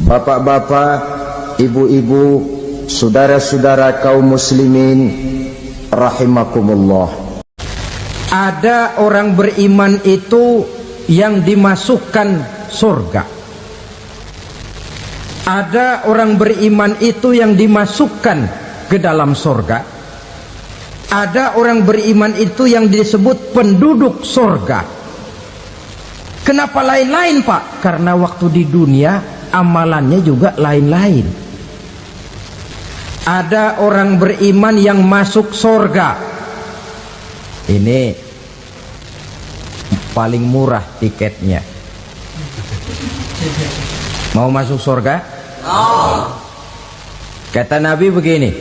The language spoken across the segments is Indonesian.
Bapak-bapak, ibu-ibu, saudara-saudara kaum muslimin rahimakumullah. Ada orang beriman itu yang dimasukkan surga. Ada orang beriman itu yang dimasukkan ke dalam surga. Ada orang beriman itu yang disebut penduduk surga. Kenapa lain-lain, Pak? Karena waktu di dunia amalannya juga lain-lain. Ada orang beriman yang masuk surga. Ini paling murah tiketnya. Mau masuk surga? Kata Nabi begini,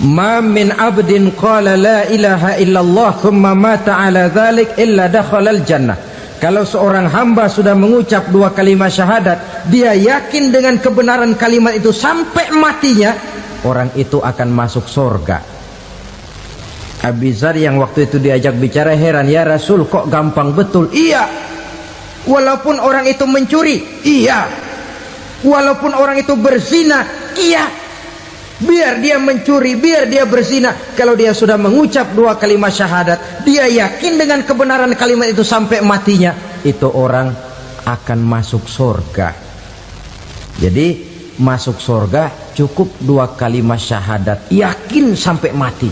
ma min abdin qala la ilaha illallah thumma mata ala dhalik illa dakhala al jannah. Kalau seorang hamba sudah mengucap dua kalimat syahadat, dia yakin dengan kebenaran kalimat itu sampai matinya, orang itu akan masuk surga. Abi Dzar yang waktu itu diajak bicara heran, ya Rasul kok gampang betul? Iya, walaupun orang itu mencuri, iya, walaupun orang itu berzina, iya, biar dia mencuri, biar dia berzina, kalau dia sudah mengucap dua kalimat syahadat, dia yakin dengan kebenaran kalimat itu sampai matinya, itu orang akan masuk surga. Jadi masuk surga cukup dua kalimat syahadat, yakin sampai mati,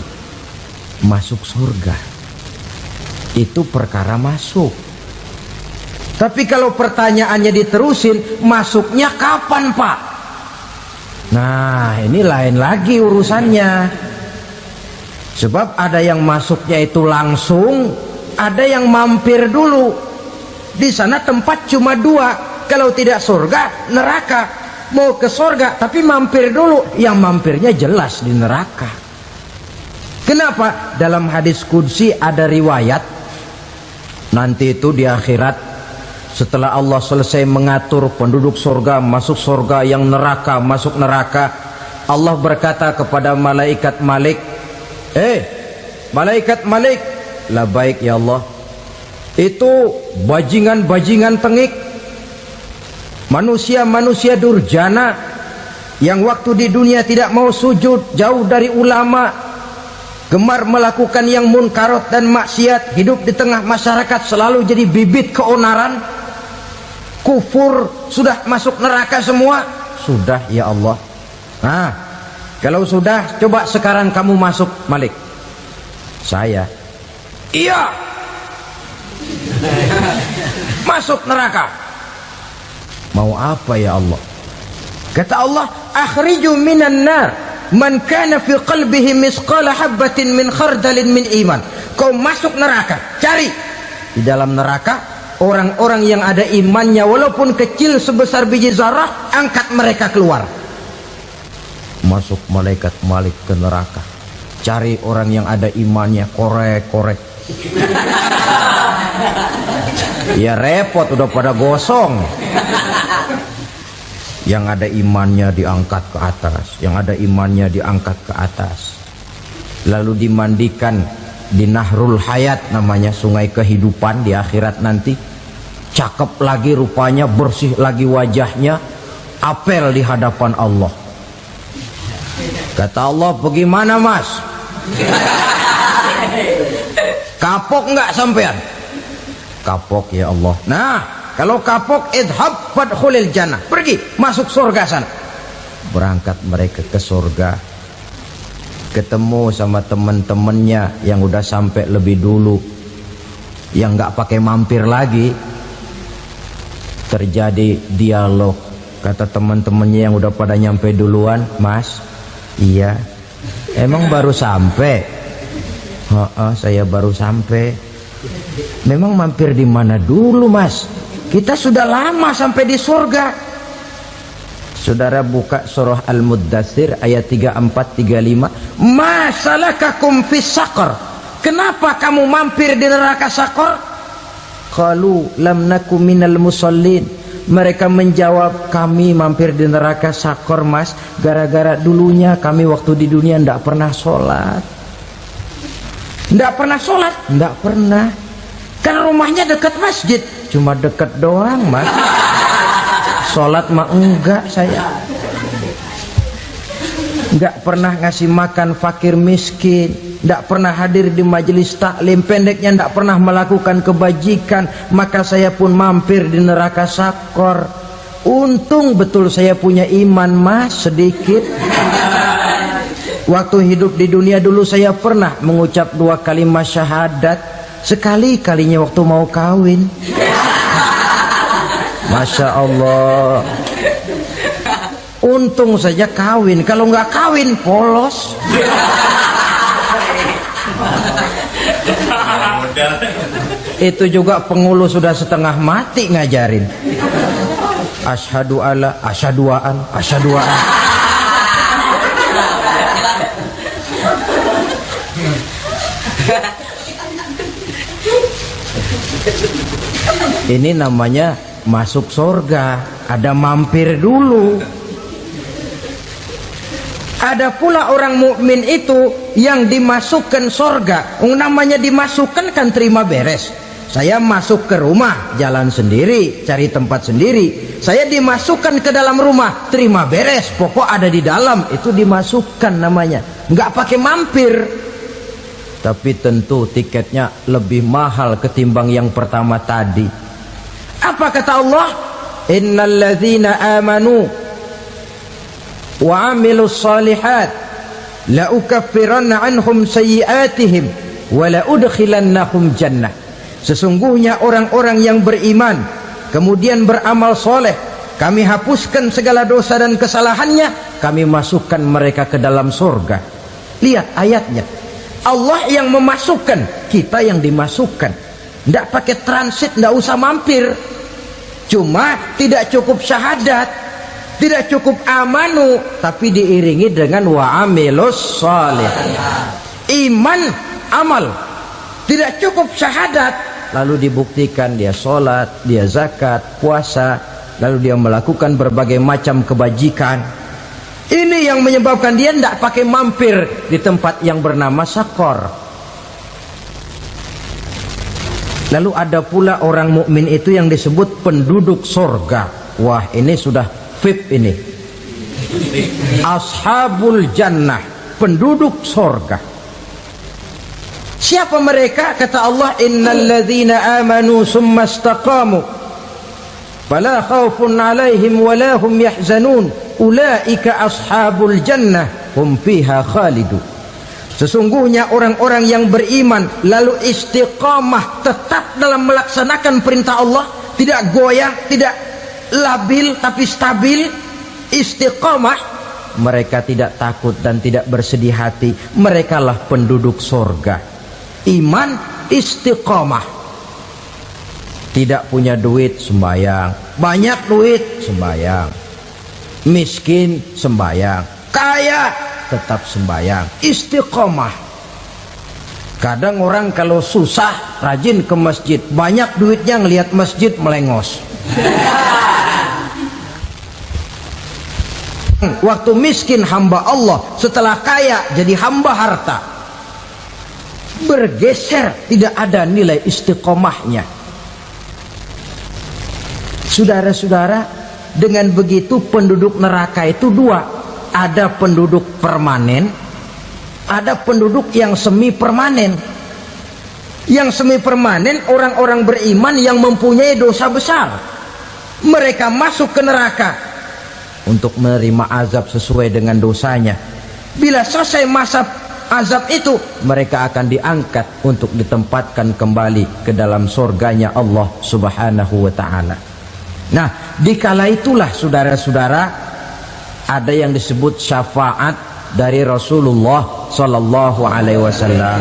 masuk surga. Itu perkara masuk. Tapi kalau pertanyaannya diterusin, masuknya kapan, Pak? Nah, ini lain lagi urusannya. Sebab ada yang masuknya itu langsung, ada yang mampir dulu. Di sana tempat cuma dua, kalau tidak surga, neraka. Mau ke surga tapi mampir dulu, yang mampirnya jelas di neraka. Kenapa? Dalam hadis qudsi ada riwayat, nanti itu di akhirat, setelah Allah selesai mengatur penduduk surga masuk surga, yang neraka masuk neraka, Allah berkata kepada malaikat Malik, malaikat Malik, labaik ya Allah, itu bajingan-bajingan tengik, manusia-manusia durjana yang waktu di dunia tidak mau sujud, jauh dari ulama, gemar melakukan yang munkarat dan maksiat, hidup di tengah masyarakat selalu jadi bibit keonaran, kufur, sudah masuk neraka semua. Sudah ya Allah. Nah, kalau sudah, coba sekarang kamu masuk, Malik. Saya, iya, masuk neraka. Mau apa ya Allah? Kata Allah, akhriju minan nar man kana fi qalbihi misqala habbatin min khardalin min iman. Kau masuk neraka, cari di dalam neraka orang-orang yang ada imannya walaupun kecil sebesar biji zarah, angkat mereka keluar. Masuk malaikat Malik ke neraka, cari orang yang ada imannya, korek-korek. Ya repot, udah pada gosong. Yang ada imannya diangkat ke atas, yang ada imannya diangkat ke atas, lalu dimandikan di Nahrul Hayat, namanya sungai kehidupan di akhirat nanti. Cakep lagi rupanya, bersih lagi wajahnya, apel di hadapan Allah. Kata Allah, bagaimana mas? Kapok nggak sampean? Kapok ya Allah. Nah, kalau kapok, idhab fadkhulil jannah, pergi masuk surga sana. Berangkat mereka ke surga, ketemu sama teman-temannya yang udah sampai lebih dulu, yang nggak pakai mampir lagi. Terjadi dialog. Kata teman-temannya yang udah pada nyampe duluan, mas, iya, emang baru sampai? Saya baru sampai. Memang mampir di mana dulu mas? Kita sudah lama sampai di surga. Saudara buka surah Al-Muddatsir ayat 34-35. Ma salakakum fis saqar? Kenapa kamu mampir di neraka Saqar? Qalu lam naku minal musallin. Mereka menjawab, kami mampir di neraka Saqar mas, gara-gara dulunya kami waktu di dunia tidak pernah sholat. Tidak pernah sholat? Tidak pernah. Kan rumahnya dekat masjid. Cuma dekat doang mas. Sholat mah enggak saya. Enggak pernah ngasih makan fakir miskin, enggak pernah hadir di majelis taklim, pendeknya enggak pernah melakukan kebajikan, maka saya pun mampir di neraka sakor. Untung betul saya punya iman mas sedikit. Waktu hidup di dunia dulu saya pernah mengucap 2 kalimat syahadat, sekali-kalinya waktu mau kawin. Masya Allah. Untung saja kawin, kalau nggak kawin polos. Itu juga penghulu sudah setengah mati ngajarin. Asyhadu alla, asyaduaan, asyaduaan. Ini namanya masuk surga, ada mampir dulu. Ada pula orang mukmin itu yang dimasukkan surga. Namanya dimasukkan kan terima beres. Saya masuk ke rumah, jalan sendiri, cari tempat sendiri. Saya dimasukkan ke dalam rumah, terima beres, pokok ada di dalam, itu dimasukkan namanya. Nggak pakai mampir. Tapi tentu tiketnya lebih mahal ketimbang yang pertama tadi. Apa kata Allah? Innal ladzina amanu wa amilus salihat la ukaffiranna anhum sayyi'atihim wa la udkhilannahum jannah. Sesungguhnya orang-orang yang beriman kemudian beramal soleh, kami hapuskan segala dosa dan kesalahannya, kami masukkan mereka ke dalam surga. Lihat ayatnya, Allah yang memasukkan, kita yang dimasukkan. Tidak pakai transit, tidak usah mampir. Cuma tidak cukup syahadat, tidak cukup amanu, tapi diiringi dengan wa amilus salih. Iman, amal. Tidak cukup syahadat, lalu dibuktikan dia sholat, dia zakat, puasa, lalu dia melakukan berbagai macam kebajikan. Ini yang menyebabkan dia tidak pakai mampir di tempat yang bernama sakor. Lalu ada pula orang mukmin itu yang disebut penduduk surga. Wah, ini sudah VIP ini. Ashabul jannah, penduduk surga. Siapa mereka? Kata Allah, innal ladzina amanu summa istaqamu fala khaufun alaihim wala hum yahzanun ulaika ashabul jannah hum fiha khalidun. Sesungguhnya orang-orang yang beriman lalu istiqamah, tetap dalam melaksanakan perintah Allah, tidak goyah, tidak labil tapi stabil, istiqamah, mereka tidak takut dan tidak bersedih hati. Merekalah penduduk surga. Iman, istiqamah. Tidak punya duit, sembahyang. Banyak duit, sembahyang. Miskin, sembahyang. Kaya, tetap sembahyang. Istiqamah. Kadang orang kalau susah rajin ke masjid, banyak duitnya ngelihat masjid melengos. Waktu miskin hamba Allah, setelah kaya jadi hamba harta. Bergeser, tidak ada nilai istiqomahnya. Saudara-saudara, dengan begitu penduduk neraka itu dua. Ada penduduk permanen, ada penduduk yang semi permanen. Yang semi permanen orang-orang beriman yang mempunyai dosa besar. Mereka masuk ke neraka untuk menerima azab sesuai dengan dosanya. Bila selesai masa azab itu, mereka akan diangkat untuk ditempatkan kembali ke dalam surganya Allah Subhanahu wa ta'ala. Nah, dikala itulah saudara-saudara, ada yang disebut syafaat dari Rasulullah Sallallahu Alaihi Wasallam.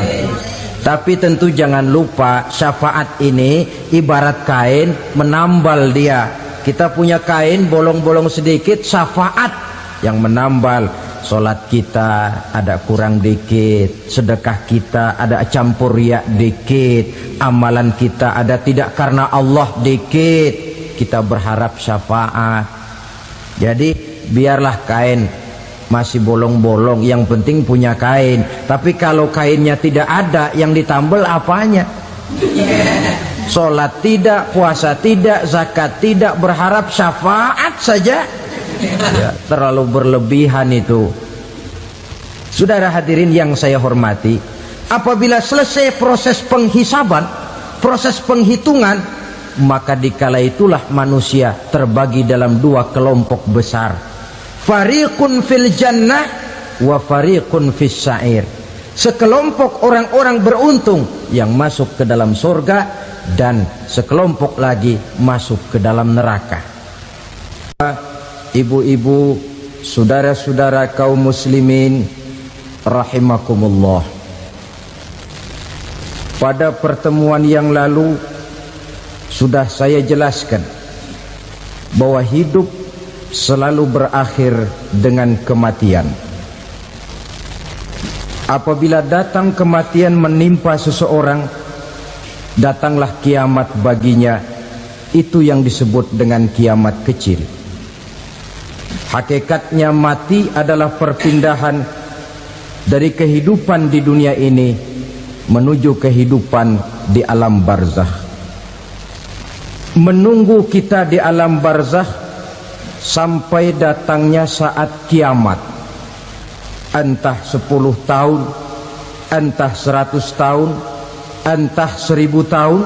Tapi tentu jangan lupa, syafaat ini ibarat kain menambal dia. Kita punya kain bolong-bolong sedikit, syafaat yang menambal. Sholat kita ada kurang dikit, sedekah kita ada campur riak dikit, amalan kita ada tidak karena Allah dikit, kita berharap syafaat. Jadi biarlah kain masih bolong-bolong, yang penting punya kain. Tapi kalau kainnya tidak ada, yang ditambal apanya? Sholat tidak, puasa tidak, zakat tidak, berharap syafaat saja. Ya, terlalu berlebihan itu. Saudara hadirin yang saya hormati, apabila selesai proses penghisaban, proses penghitungan, maka dikala itulah manusia terbagi dalam dua kelompok besar. Fariqun fil jannah wa fariqun fis sa'ir. Sekelompok orang-orang beruntung yang masuk ke dalam surga, dan sekelompok lagi masuk ke dalam neraka. Ibu-ibu, saudara-saudara kaum muslimin rahimakumullah, pada pertemuan yang lalu sudah saya jelaskan bahwa hidup selalu berakhir dengan kematian. Apabila datang kematian menimpa seseorang, datanglah kiamat baginya. Itu yang disebut dengan kiamat kecil. Hakikatnya mati adalah perpindahan dari kehidupan di dunia ini menuju kehidupan di alam barzakh. Menunggu kita di alam barzakh sampai datangnya saat kiamat. Entah 10 tahun, entah 100 tahun, entah 1000 tahun,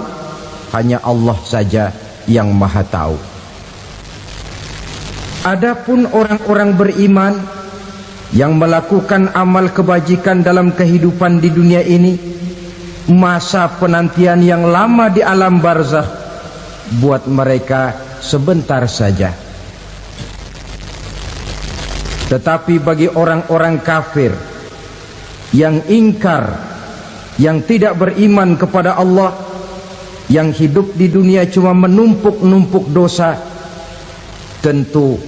hanya Allah saja yang maha tahu. Adapun orang-orang beriman yang melakukan amal kebajikan dalam kehidupan di dunia ini, masa penantian yang lama di alam barzakh buat mereka sebentar saja. Tetapi bagi orang-orang kafir yang ingkar, yang tidak beriman kepada Allah, yang hidup di dunia cuma menumpuk-numpuk dosa, tentu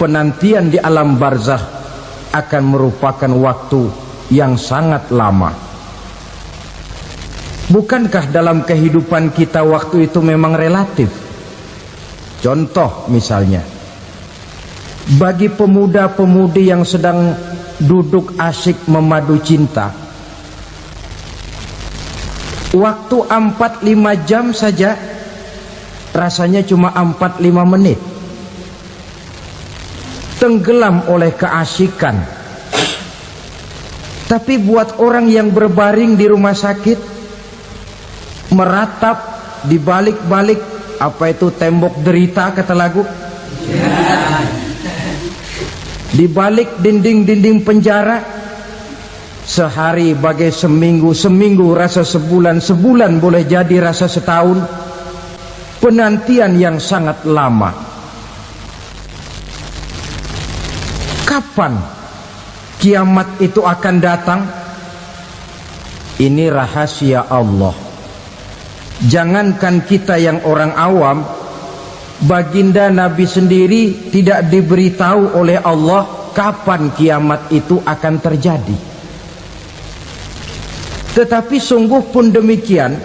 penantian di alam barzakh akan merupakan waktu yang sangat lama. Bukankah dalam kehidupan kita waktu itu memang relatif? Contoh misalnya, bagi pemuda-pemudi yang sedang duduk asyik memadu cinta, waktu 4-5 jam saja rasanya cuma 4-5 menit, tenggelam oleh keasikan. Tapi buat orang yang berbaring di rumah sakit, meratap di balik-balik apa itu tembok derita kata lagu, di balik dinding-dinding penjara, sehari bagai seminggu, seminggu rasa sebulan, sebulan boleh jadi rasa setahun. Penantian yang sangat lama. Kapan kiamat itu akan datang? Ini rahasia Allah. Jangankan kita yang orang awam, baginda Nabi sendiri tidak diberitahu oleh Allah kapan kiamat itu akan terjadi. Tetapi sungguh pun demikian,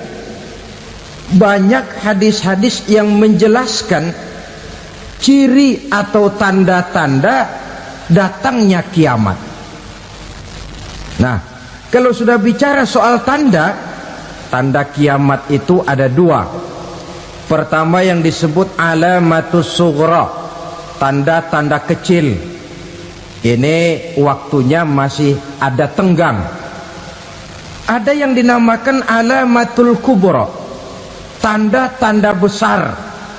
banyak hadis-hadis yang menjelaskan ciri atau tanda-tanda datangnya kiamat. Nah, kalau sudah bicara soal tanda kiamat itu ada dua. Pertama yang disebut alamatus sughra, tanda-tanda kecil. Ini waktunya masih ada tenggang. Ada yang dinamakan alamatul kubra, tanda-tanda besar.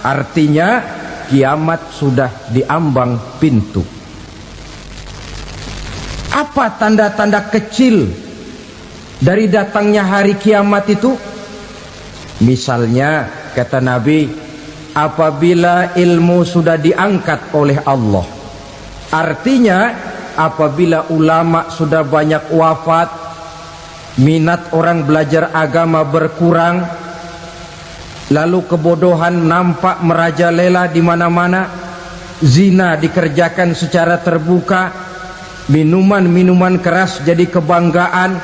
Artinya kiamat sudah diambang pintu. Apa tanda-tanda kecil dari datangnya hari kiamat itu? Misalnya kata Nabi, apabila ilmu sudah diangkat oleh Allah, artinya apabila ulama sudah banyak wafat, minat orang belajar agama berkurang, lalu kebodohan nampak merajalela di mana-mana, zina dikerjakan secara terbuka, minuman-minuman keras jadi kebanggaan,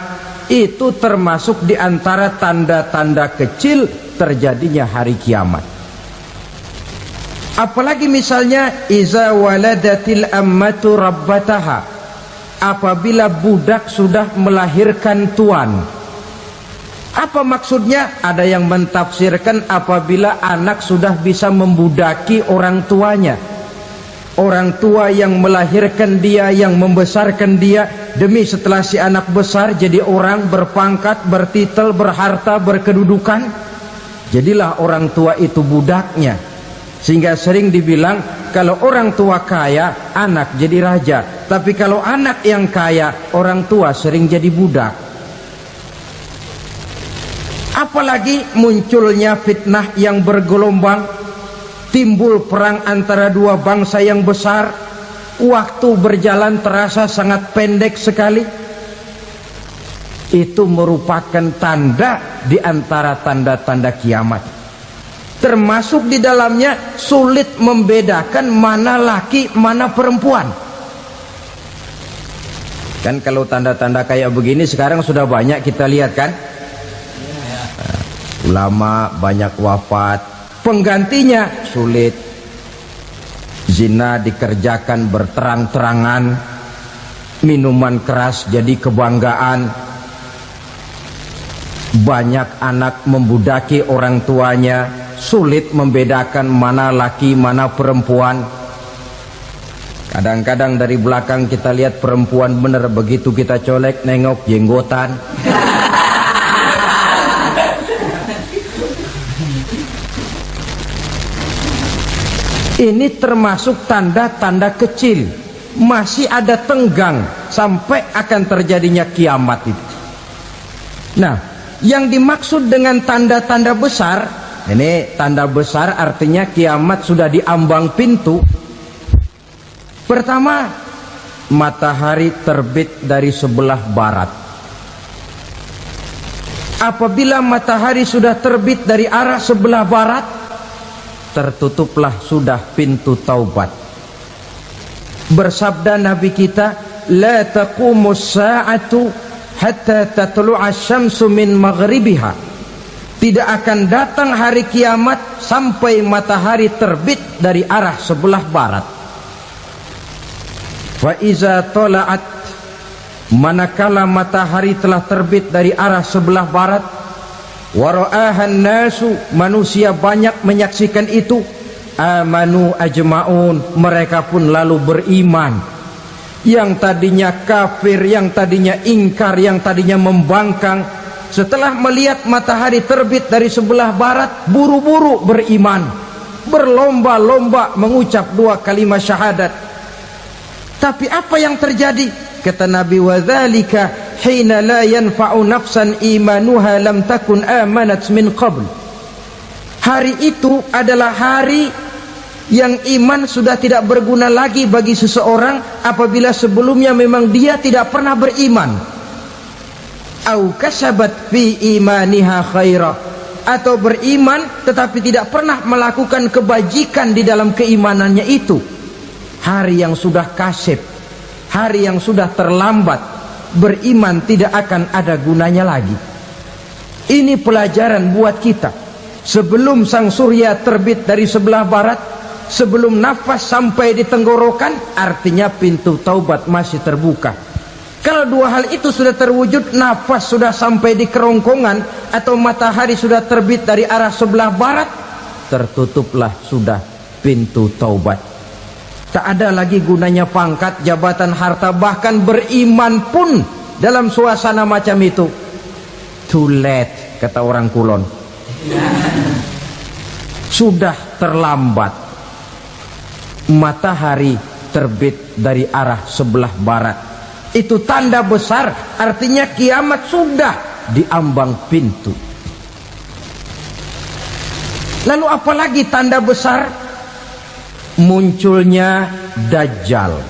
itu termasuk di antara tanda-tanda kecil terjadinya hari kiamat. Apalagi misalnya iza waladatil ammatu rabbataha, apabila budak sudah melahirkan tuan. Apa maksudnya? Ada yang mentafsirkan apabila anak sudah bisa membudaki orang tuanya. Orang tua yang melahirkan dia, yang membesarkan dia, demi setelah si anak besar jadi orang berpangkat, bertitel, berharta, berkedudukan, jadilah orang tua itu budaknya. Sehingga sering dibilang kalau orang tua kaya, anak jadi raja. Tapi kalau anak yang kaya, orang tua sering jadi budak. Apalagi munculnya fitnah yang bergelombang, timbul perang antara dua bangsa yang besar, waktu berjalan terasa sangat pendek sekali. Itu merupakan tanda di antara tanda-tanda kiamat. Termasuk di dalamnya sulit membedakan mana laki, mana perempuan. Kan kalau tanda-tanda kayak begini sekarang sudah banyak kita lihat kan. Ulama banyak wafat, penggantinya sulit. Zina dikerjakan berterang-terangan, minuman keras jadi kebanggaan, banyak anak membudaki orang tuanya, sulit membedakan mana laki mana perempuan. Kadang-kadang dari belakang kita lihat perempuan bener, begitu kita colek nengok jenggotan. Ini termasuk tanda-tanda kecil, masih ada tenggang sampai akan terjadinya kiamat itu. Nah, yang dimaksud dengan tanda-tanda besar, ini tanda besar artinya kiamat sudah diambang pintu. Pertama, matahari terbit dari sebelah barat. Apabila matahari sudah terbit dari arah sebelah barat, tertutuplah sudah pintu taubat. Bersabda Nabi kita, la taqumus sa'atu hatta tatlu'a syamsu min maghribiha. Tidak akan datang hari kiamat sampai matahari terbit dari arah sebelah barat. Fa iza tala'at, manakala matahari telah terbit dari arah sebelah barat, wara'ahan nasu, manusia banyak menyaksikan itu, amanu ajma'un, mereka pun lalu beriman. Yang tadinya kafir, yang tadinya ingkar, yang tadinya membangkang, setelah melihat matahari terbit dari sebelah barat, buru-buru beriman, berlomba-lomba mengucap dua kalimat syahadat. Tapi apa yang terjadi? Kata Nabi, wadzalika hina la yanfa'u nafsan imanuha lam takun amanat min qabl. Hari itu adalah hari yang iman sudah tidak berguna lagi bagi seseorang apabila sebelumnya memang dia tidak pernah beriman. Au kasabat fi imaniha khaira, atau beriman tetapi tidak pernah melakukan kebajikan di dalam keimanannya itu. Hari yang sudah kasib, hari yang sudah terlambat, beriman tidak akan ada gunanya lagi. Ini pelajaran buat kita. Sebelum sang surya terbit dari sebelah barat, sebelum nafas sampai di tenggorokan, artinya pintu taubat masih terbuka. Kalau dua hal itu sudah terwujud, nafas sudah sampai di kerongkongan atau matahari sudah terbit dari arah sebelah barat, tertutuplah sudah pintu taubat. Tak ada lagi gunanya pangkat, jabatan, harta, bahkan beriman pun dalam suasana macam itu too late, kata orang Kulon. Sudah terlambat. Matahari terbit dari arah sebelah barat, itu tanda besar, artinya kiamat sudah diambang pintu. Lalu apalagi tanda besar? Munculnya Dajjal.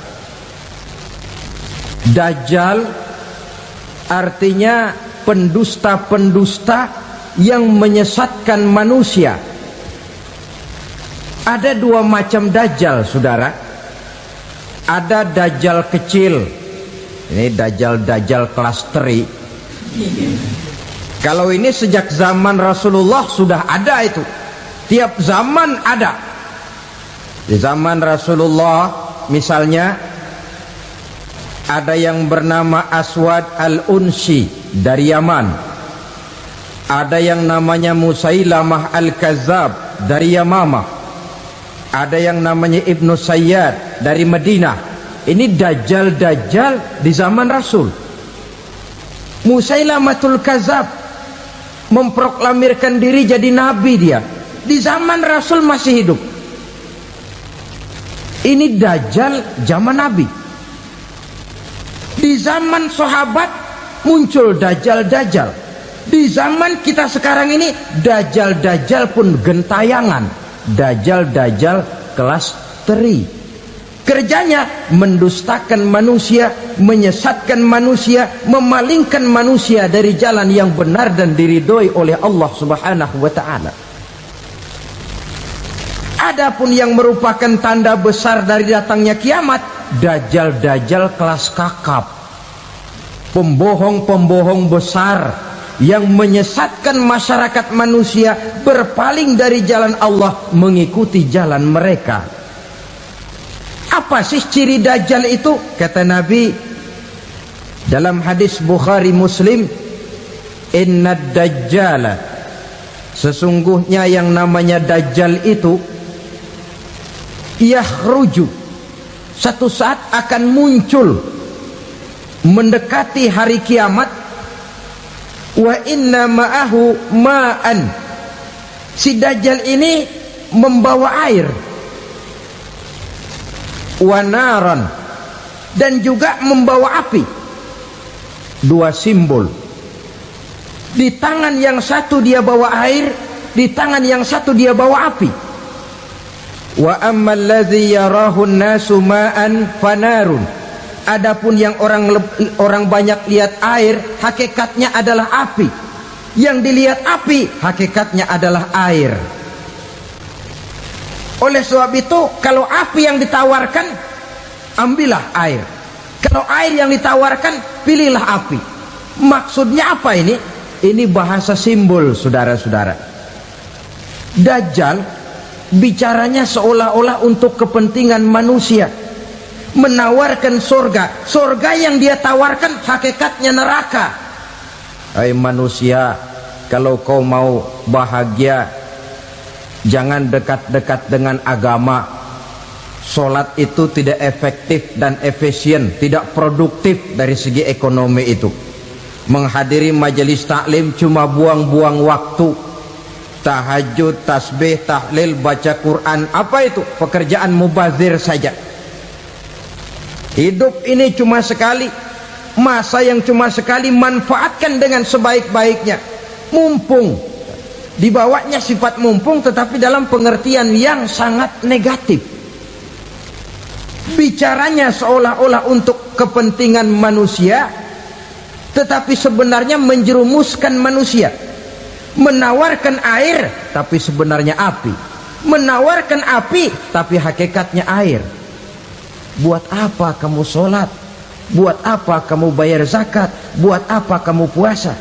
Dajjal artinya pendusta-pendusta yang menyesatkan manusia. Ada dua macam Dajjal, saudara. Ada Dajjal kecil. Ini Dajjal kelas teri. Kalau ini sejak zaman Rasulullah sudah ada itu. Tiap zaman ada. Di zaman Rasulullah misalnya ada yang bernama Aswad al-Unsi dari Yaman. Ada yang namanya Musailamah Al-Kazzab dari Yamamah. Ada yang namanya Ibnu Sayyad dari Madinah. Ini dajjal-dajjal di zaman Rasul. Musailamatul Kazzab memproklamirkan diri jadi nabi dia. Di zaman Rasul masih hidup. Ini dajjal zaman Nabi. Di zaman sahabat muncul dajjal-dajjal. Di zaman kita sekarang ini dajjal-dajjal pun gentayangan. Dajjal-dajjal kelas teri. Kerjanya mendustakan manusia, menyesatkan manusia, memalingkan manusia dari jalan yang benar dan diridhoi oleh Allah Subhanahu wa taala. Adapun yang merupakan tanda besar dari datangnya kiamat, dajjal-dajjal kelas kakap. Pembohong-pembohong besar yang menyesatkan masyarakat manusia berpaling dari jalan Allah mengikuti jalan mereka. Apa sih ciri dajjal itu? Kata Nabi dalam hadis Bukhari Muslim, inna dajjala, sesungguhnya yang namanya dajjal itu yakhruju, satu saat akan muncul mendekati hari kiamat. Wa inna ma'ahu ma'an, si dajjal ini membawa air. Wa naran, dan juga membawa api. Dua simbol. Di tangan yang satu dia bawa air, di tangan yang satu dia bawa api. Wa ammal ladzi yarahu an-nasu ma'an fanarun, adapun yang orang banyak lihat air, hakikatnya adalah api. Yang dilihat api, hakikatnya adalah air. Oleh sebab itu, kalau api yang ditawarkan, ambillah air. Kalau air yang ditawarkan, pilihlah api. Maksudnya apa ini? Ini bahasa simbol, saudara-saudara. Dajjal bicaranya seolah-olah untuk kepentingan manusia, menawarkan surga. Surga yang dia tawarkan hakikatnya neraka. Hai manusia, kalau kau mau bahagia, jangan dekat-dekat dengan agama. Sholat itu tidak efektif dan efisien, tidak produktif dari segi ekonomi itu. Menghadiri majelis taklim cuma buang-buang waktu. Tahajud, tasbih, tahlil, baca Quran, apa itu? Pekerjaan mubazir saja. Hidup ini cuma sekali, masa yang cuma sekali, manfaatkan dengan sebaik-baiknya. Mumpung, dibawanya sifat mumpung tetapi dalam pengertian yang sangat negatif. Bicaranya seolah-olah untuk kepentingan manusia, tetapi sebenarnya menjerumuskan manusia. Menawarkan air tapi sebenarnya api, menawarkan api tapi hakikatnya air. Buat apa kamu sholat? Buat apa kamu bayar zakat? Buat apa kamu puasa?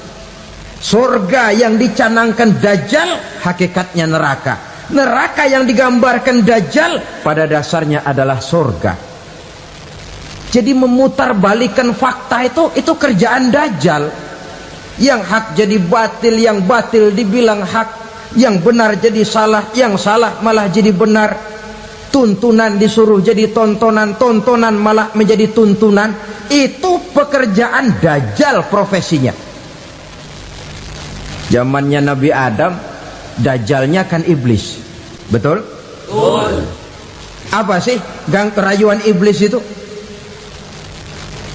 Surga yang dicanangkan dajjal hakikatnya neraka. Neraka yang digambarkan dajjal pada dasarnya adalah surga. Jadi memutarbalikan fakta itu kerjaan dajjal. Yang hak jadi batil, yang batil dibilang hak, yang benar jadi salah, yang salah malah jadi benar. Tuntunan disuruh jadi tontonan, tontonan malah menjadi tuntunan. Itu pekerjaan dajjal profesinya. Zamannya Nabi Adam, dajjalnya kan iblis. Betul? Betul. Apa sih gang kerayuan iblis itu?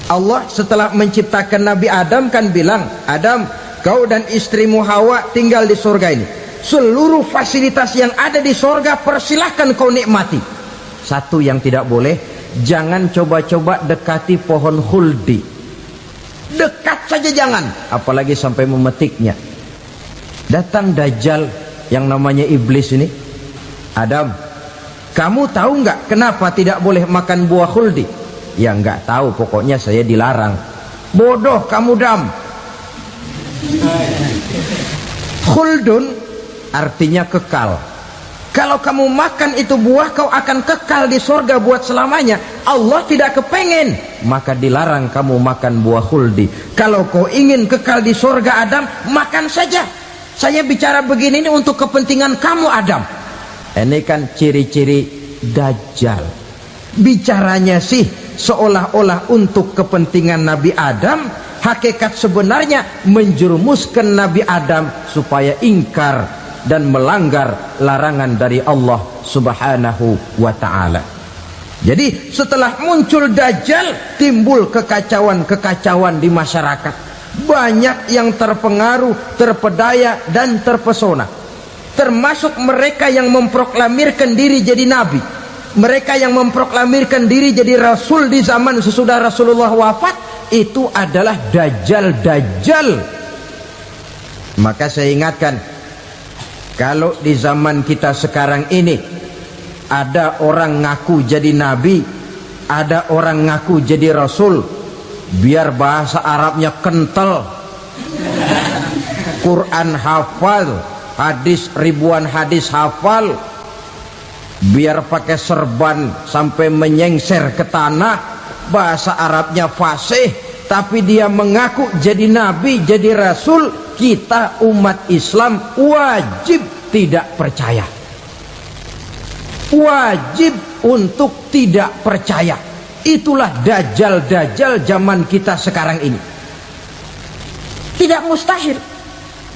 Allah setelah menciptakan Nabi Adam kan bilang, Adam, kau dan istrimu Hawa tinggal di surga ini. Seluruh fasilitas yang ada di surga persilahkan kau nikmati. Satu yang tidak boleh, jangan coba-coba dekati pohon khuldi. Dekat saja jangan, apalagi sampai memetiknya. Datang dajjal yang namanya iblis ini. Adam, kamu tahu nggak kenapa tidak boleh makan buah khuldi? Ya nggak tahu, pokoknya saya dilarang. Bodoh kamu Dam. Khuldun artinya kekal. Kalau kamu makan itu buah, kau akan kekal di surga buat selamanya. Allah tidak kepengen, maka dilarang kamu makan buah khuldi. Kalau kau ingin kekal di surga Adam, makan saja. Saya bicara begini ini untuk kepentingan kamu Adam. Ini kan ciri-ciri Dajjal. Bicaranya sih seolah-olah untuk kepentingan Nabi Adam, hakikat sebenarnya menjerumuskan Nabi Adam supaya ingkar dan melanggar larangan dari Allah Subhanahu wa ta'ala. Jadi setelah muncul Dajjal, timbul kekacauan-kekacauan di masyarakat. Banyak yang terpengaruh, terpedaya dan terpesona, termasuk mereka yang memproklamirkan diri jadi nabi, mereka yang memproklamirkan diri jadi rasul di zaman sesudah Rasulullah wafat. Itu adalah Dajjal. Maka saya ingatkan, kalau di zaman kita sekarang ini ada orang ngaku jadi nabi, ada orang ngaku jadi rasul, biar bahasa Arabnya kental, Quran hafal, hadis ribuan hadis hafal, biar pakai serban sampai menyengser ke tanah, bahasa Arabnya fasih, tapi dia mengaku jadi nabi, jadi rasul, kita umat Islam wajib tidak percaya, wajib untuk tidak percaya. Itulah Dajjal zaman kita sekarang ini. Tidak mustahil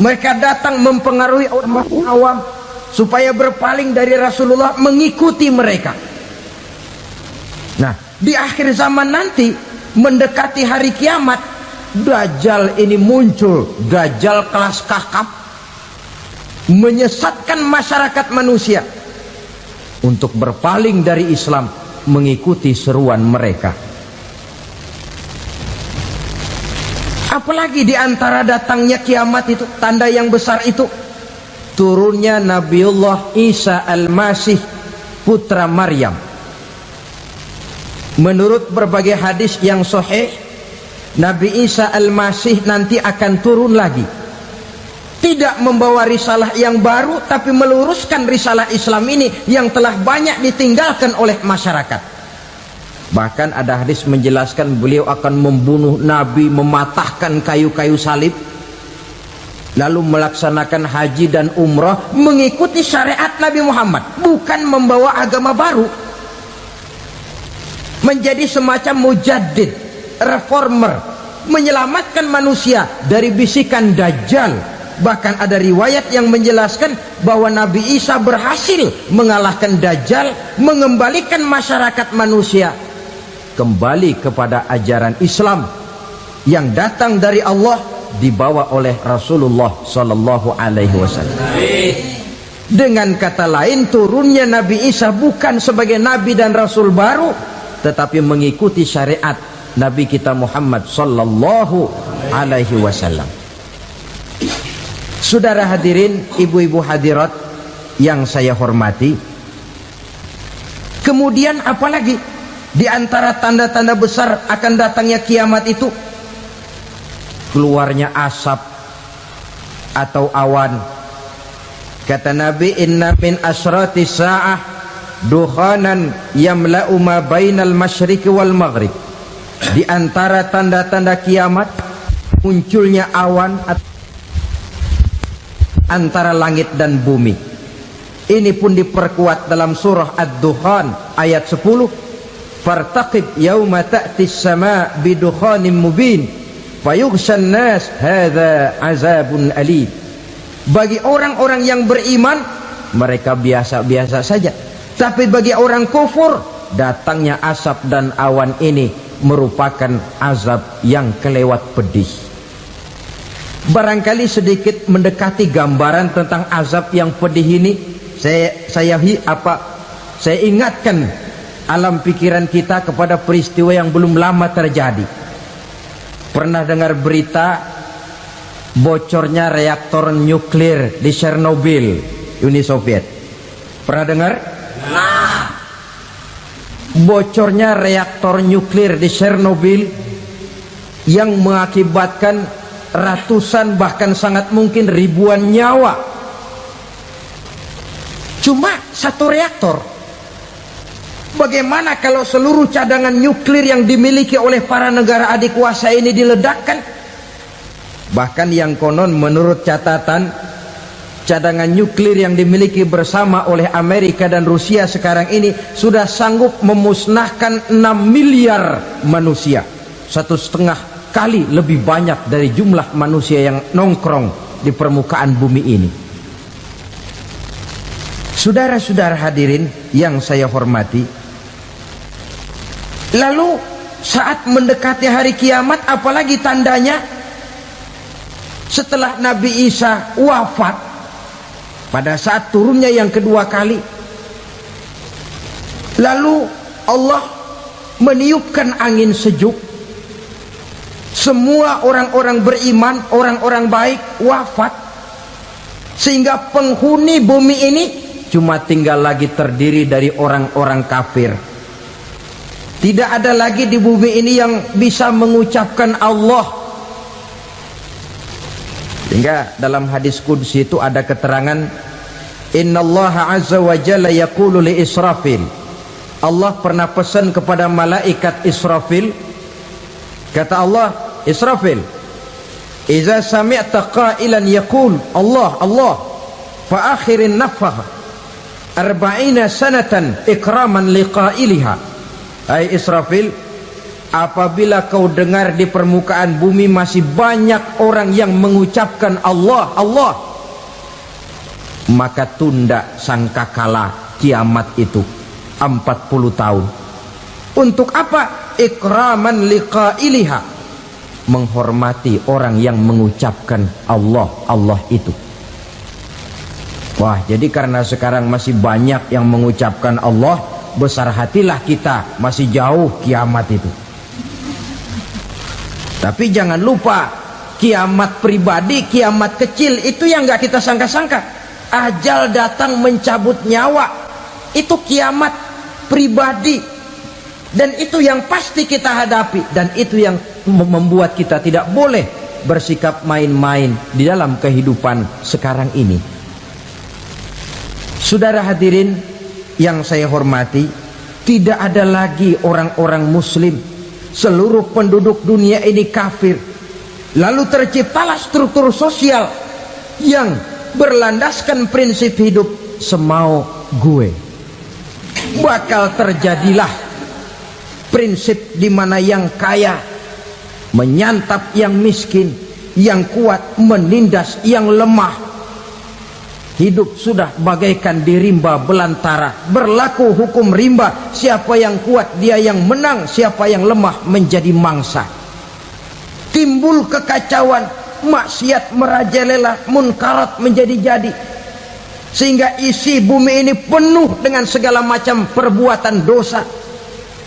mereka datang mempengaruhi orang awam supaya berpaling dari Rasulullah, mengikuti mereka. Nah, di akhir zaman nanti, mendekati hari kiamat, Dajjal ini muncul, Dajjal kelas kakap, menyesatkan masyarakat manusia untuk berpaling dari Islam, mengikuti seruan mereka. Apalagi di antara datangnya kiamat itu, tanda yang besar itu, turunnya Nabiullah Isa Al-Masih, putra Maryam. Menurut berbagai hadis yang sahih, Nabi Isa Al-Masih nanti akan turun lagi, tidak membawa risalah yang baru, tapi meluruskan risalah Islam ini yang telah banyak ditinggalkan oleh masyarakat. Bahkan ada hadis menjelaskan beliau akan membunuh Nabi, mematahkan kayu-kayu salib, lalu melaksanakan haji dan umrah mengikuti syariat Nabi Muhammad, bukan membawa agama baru. Menjadi semacam mujaddid, reformer, menyelamatkan manusia dari bisikan Dajjal. Bahkan ada riwayat yang menjelaskan bahwa Nabi Isa berhasil mengalahkan Dajjal, mengembalikan masyarakat manusia kembali kepada ajaran Islam yang datang dari Allah, dibawa oleh Rasulullah Sallallahu Alaihi Wasallam. Dengan kata lain, turunnya Nabi Isa bukan sebagai Nabi dan Rasul baru, tetapi mengikuti syariat Nabi kita Muhammad Sallallahu Alaihi Wasallam. Saudara hadirin, ibu-ibu hadirat yang saya hormati, kemudian apalagi di antara tanda-tanda besar akan datangnya kiamat itu? Keluarnya asap atau awan. Kata Nabi, inna min asrati sa'ah dukhanan yamla'u ma bainal masyriqi wal maghrib. Di antara tanda-tanda kiamat, munculnya awan antara langit dan bumi. Ini pun diperkuat dalam surah Ad-Dukhan ayat 10. Fartaqib yauma ta'tis sama bidukhanin mubin fayughshan nas hadza azabun alim. Bagi orang-orang yang beriman, mereka biasa-biasa saja, tapi bagi orang kufur, datangnya asap dan awan ini merupakan azab yang kelewat pedih. Barangkali sedikit mendekati gambaran tentang azab yang pedih ini, saya ingatkan alam pikiran kita kepada peristiwa yang belum lama terjadi. Pernah dengar berita bocornya reaktor nuklir di Chernobyl, Uni Soviet? Pernah dengar? Nah, bocornya reaktor nuklir di Chernobyl yang mengakibatkan ratusan, bahkan sangat mungkin ribuan nyawa. Cuma satu reaktor. Bagaimana kalau seluruh cadangan nuklir yang dimiliki oleh para negara adikuasa ini diledakkan? Bahkan yang konon menurut catatan cadangan nuklir yang dimiliki bersama oleh Amerika dan Rusia sekarang ini sudah sanggup memusnahkan 6 miliar manusia, 1,5 kali lebih banyak dari jumlah manusia yang nongkrong di permukaan bumi ini. Saudara-saudara hadirin yang saya hormati, lalu saat mendekati hari kiamat, apalagi tandanya setelah Nabi Isa wafat, pada saat turunnya yang kedua kali, lalu Allah meniupkan angin sejuk, semua orang-orang beriman, orang-orang baik wafat, sehingga penghuni bumi ini cuma tinggal lagi terdiri dari orang-orang kafir. Tidak ada lagi di bumi ini yang bisa mengucapkan Allah. Hingga dalam hadis qudsi itu ada keterangan, innallaha azza wa jalla yaqulu li Israfil, Allah pernah pesan kepada malaikat Israfil, kata Allah, Israfil, iza sami'ta qailan yaqul Allah Allah fa akhirin nafakh 40 sanatan ikraman liqailiha. Hai Israfil, apabila kau dengar di permukaan bumi masih banyak orang yang mengucapkan Allah Allah, maka tunda sangkakala kiamat itu 40 tahun. Untuk apa? Ikraman liqailiha, menghormati orang yang mengucapkan Allah Allah itu. Wah, jadi karena sekarang masih banyak yang mengucapkan Allah, besar hatilah kita, masih jauh kiamat itu. Tapi jangan lupa, kiamat pribadi, kiamat kecil itu yang gak kita sangka-sangka. Ajal datang mencabut nyawa, itu kiamat pribadi, dan itu yang pasti kita hadapi, dan itu yang membuat kita tidak boleh bersikap main-main di dalam kehidupan sekarang ini. Saudara hadirin yang saya hormati, tidak ada lagi orang-orang muslim. Seluruh penduduk dunia ini kafir. Lalu terciptalah struktur sosial yang berlandaskan prinsip hidup semau gue. Bakal terjadilah prinsip di mana yang kaya menyantap yang miskin, yang kuat menindas yang lemah. Hidup sudah bagaikan di rimba belantara, berlaku hukum rimba, siapa yang kuat dia yang menang, siapa yang lemah menjadi mangsa. Timbul kekacauan, maksiat merajalela, munkarat menjadi-jadi, sehingga isi bumi ini penuh dengan segala macam perbuatan dosa.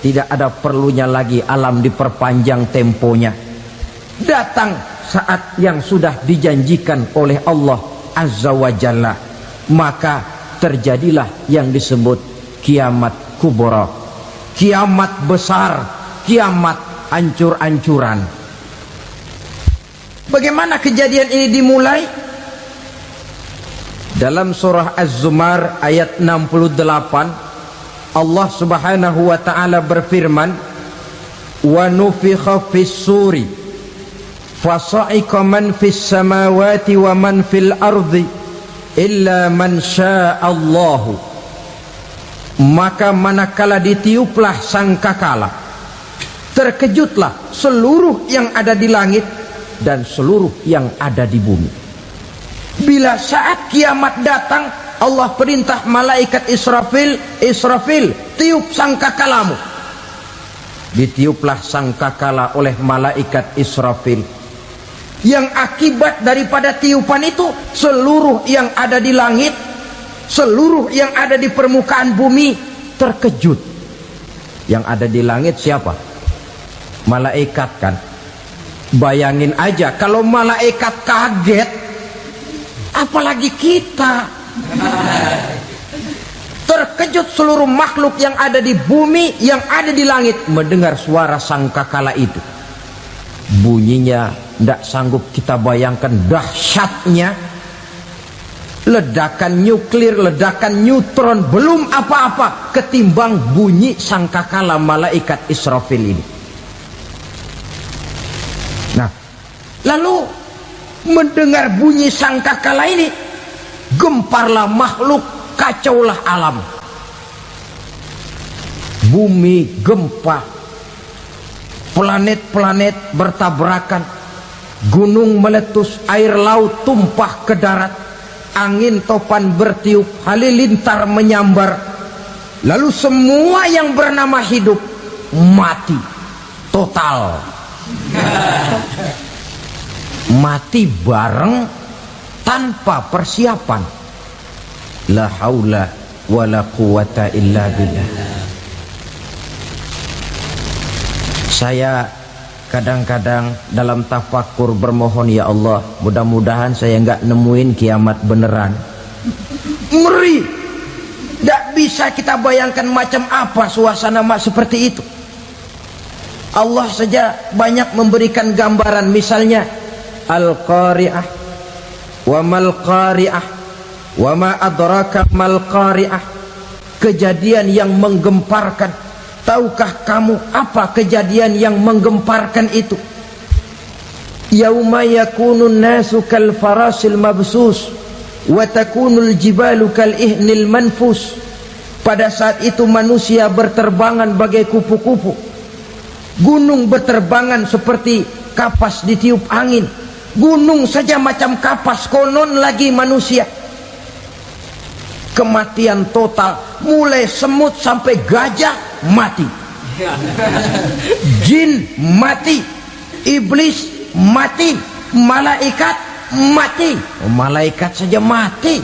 Tidak ada perlunya lagi alam diperpanjang temponya. Datang saat yang sudah dijanjikan oleh Allah Azza wa Jalla, maka terjadilah yang disebut kiamat kubra, kiamat besar, kiamat ancur-ancuran. Bagaimana kejadian ini dimulai? Dalam surah Az-Zumar ayat 68, Allah Subhanahu wa taala berfirman, wa nufikha fis suri fasa'iqa man fis samawati wa man fil ardi illa man sya'allahu. Maka manakala ditiuplah sangkakala, terkejutlah seluruh yang ada di langit dan seluruh yang ada di bumi. Bila saat kiamat datang, Allah perintah malaikat Israfil, Israfil, tiup sangkakalamu. Ditiuplah sangkakala oleh malaikat Israfil. Yang akibat daripada tiupan itu, seluruh yang ada di langit, seluruh yang ada di permukaan bumi terkejut. Yang ada di langit siapa? Malaikat kan. Bayangin aja kalau malaikat kaget, apalagi kita. Terkejut seluruh makhluk yang ada di bumi, yang ada di langit mendengar suara sangkakala itu. Bunyinya tidak sanggup kita bayangkan dahsyatnya. Ledakan nuklir, ledakan neutron, belum apa-apa ketimbang bunyi sangkakala malaikat Israfil ini. Nah, lalu mendengar bunyi sangkakala ini, gemparlah makhluk, kacaulah alam. Bumi gempa, planet-planet bertabrakan, gunung meletus, air laut tumpah ke darat, angin topan bertiup, halilintar menyambar. Lalu semua yang bernama hidup mati total. Mati bareng tanpa persiapan. La haula wala quwata illa billah. Saya kadang-kadang dalam tafakur bermohon, ya Allah, mudah-mudahan saya enggak nemuin kiamat beneran. Ngeri. Tidak bisa kita bayangkan macam apa suasana seperti itu. Allah saja banyak memberikan gambaran, misalnya Al-Qari'ah, wa mal qari'ah, wa ma adraka mal qari'ah. Kejadian yang menggemparkan. Tahukah kamu apa kejadian yang menggemparkan itu? Yauma yakunun nasu kal farasil mabsus wa takunul jibalu kal ihnil manfus. Pada saat itu manusia berterbangan bagai kupu-kupu, gunung berterbangan seperti kapas ditiup angin. Gunung saja macam kapas, konon lagi manusia. Kematian total, mulai semut sampai gajah mati, jin mati, iblis mati, malaikat mati. Malaikat saja mati.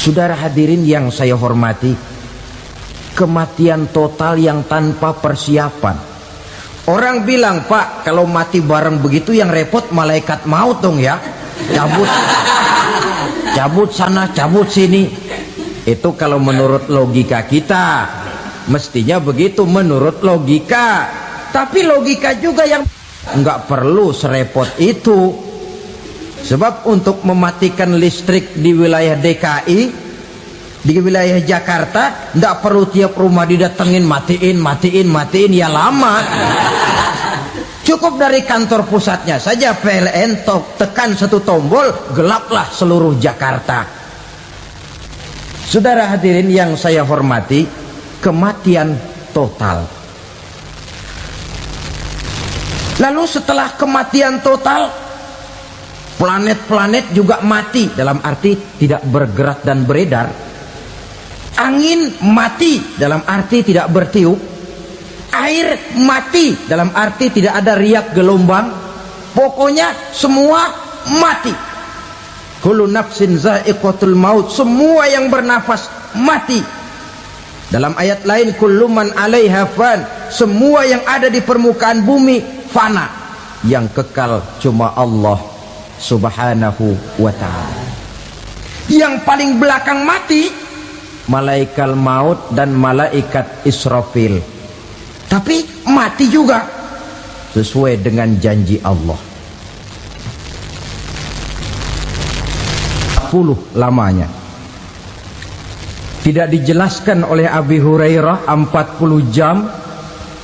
Saudara hadirin yang saya hormati, kematian total yang tanpa persiapan. Orang bilang, Pak, kalau mati bareng begitu yang repot malaikat maut dong ya. Cabut sana, cabut sini. Itu kalau menurut logika kita, mestinya begitu menurut logika. Tapi logika juga yang nggak perlu serepot itu. Sebab untuk mematikan listrik di wilayah DKI, di wilayah Jakarta, nggak perlu tiap rumah didatengin, matiin, ya lama. Cukup dari kantor pusatnya saja PLN, tekan satu tombol, gelaplah seluruh Jakarta. Saudara hadirin yang saya hormati, kematian total. Lalu setelah kematian total, planet-planet juga mati, dalam arti tidak bergerak dan beredar. Angin mati, dalam arti tidak bertiup. Air mati, dalam arti tidak ada riak gelombang. Pokoknya semua mati. Kullu nafsin za'iqatul maut, semua yang bernafas mati. Dalam ayat lain, kullu man 'alaiha fan, semua yang ada di permukaan bumi fana. Yang kekal cuma Allah Subhanahu wa ta'ala. Yang paling belakang mati malaikat maut dan malaikat Israfil. Tapi mati juga sesuai dengan janji Allah. 10 lamanya. Tidak dijelaskan oleh Abi Hurairah 40 jam,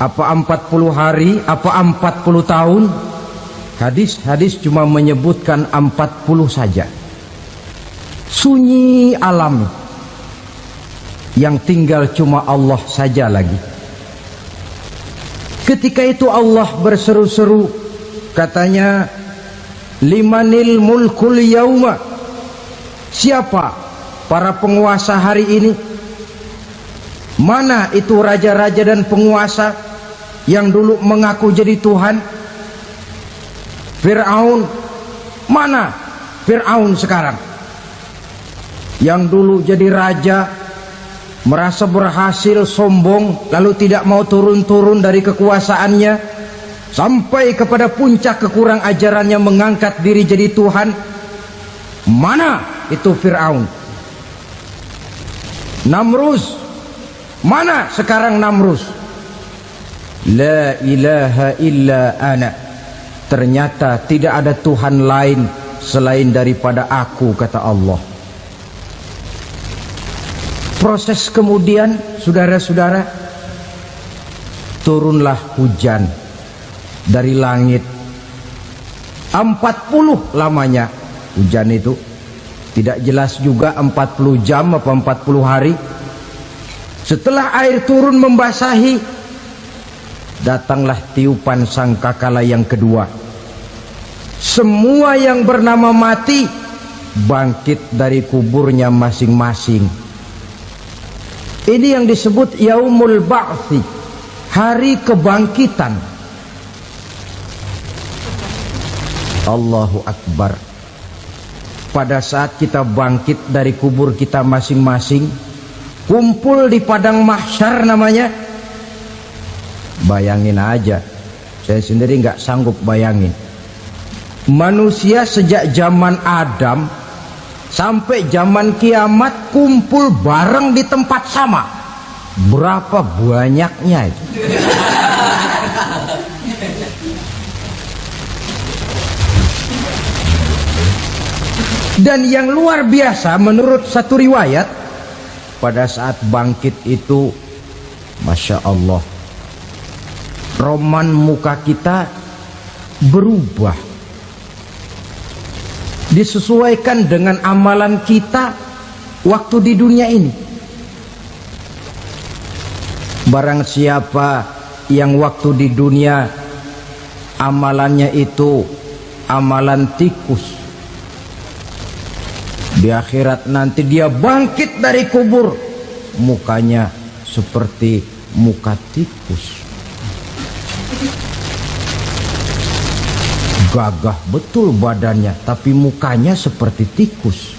apa 40 hari, apa 40 tahun. Hadis-hadis cuma menyebutkan 40 saja. Sunyi alam, yang tinggal cuma Allah saja lagi. Ketika itu Allah berseru-seru, katanya, limanil mulkul yauma, siapa para penguasa hari ini? Mana itu raja-raja dan penguasa yang dulu mengaku jadi Tuhan? Fir'aun, mana Fir'aun sekarang? Yang dulu jadi raja, merasa berhasil, sombong, lalu tidak mau turun-turun dari kekuasaannya, sampai kepada puncak kekurang ajarannya mengangkat diri jadi Tuhan. Mana itu Fir'aun? Namrus, mana sekarang Namrus? La ilaha illa ana, ternyata tidak ada Tuhan lain selain daripada aku, kata Allah. Proses kemudian, saudara-saudara, turunlah hujan dari langit, 40 lamanya hujan itu. Tidak jelas juga 40 jam apa 40 hari. Setelah air turun membasahi, datanglah tiupan sangkakala yang kedua. Semua yang bernama mati bangkit dari kuburnya masing-masing. Ini yang disebut Yaumul Ba'thi, hari kebangkitan. Allahu Akbar. Pada saat kita bangkit dari kubur kita masing-masing, kumpul di padang mahsyar namanya. Bayangin aja, saya sendiri nggak sanggup bayangin. Manusia sejak zaman Adam sampai zaman kiamat kumpul bareng di tempat sama. Berapa banyaknya itu? Dan yang luar biasa menurut satu riwayat, pada saat bangkit itu, Masya Allah, roman muka kita berubah, disesuaikan dengan amalan kita waktu di dunia ini. Barang siapa yang waktu di dunia amalannya itu amalan tikus, di akhirat nanti dia bangkit dari kubur, mukanya seperti muka tikus. Gagah betul badannya, tapi mukanya seperti tikus.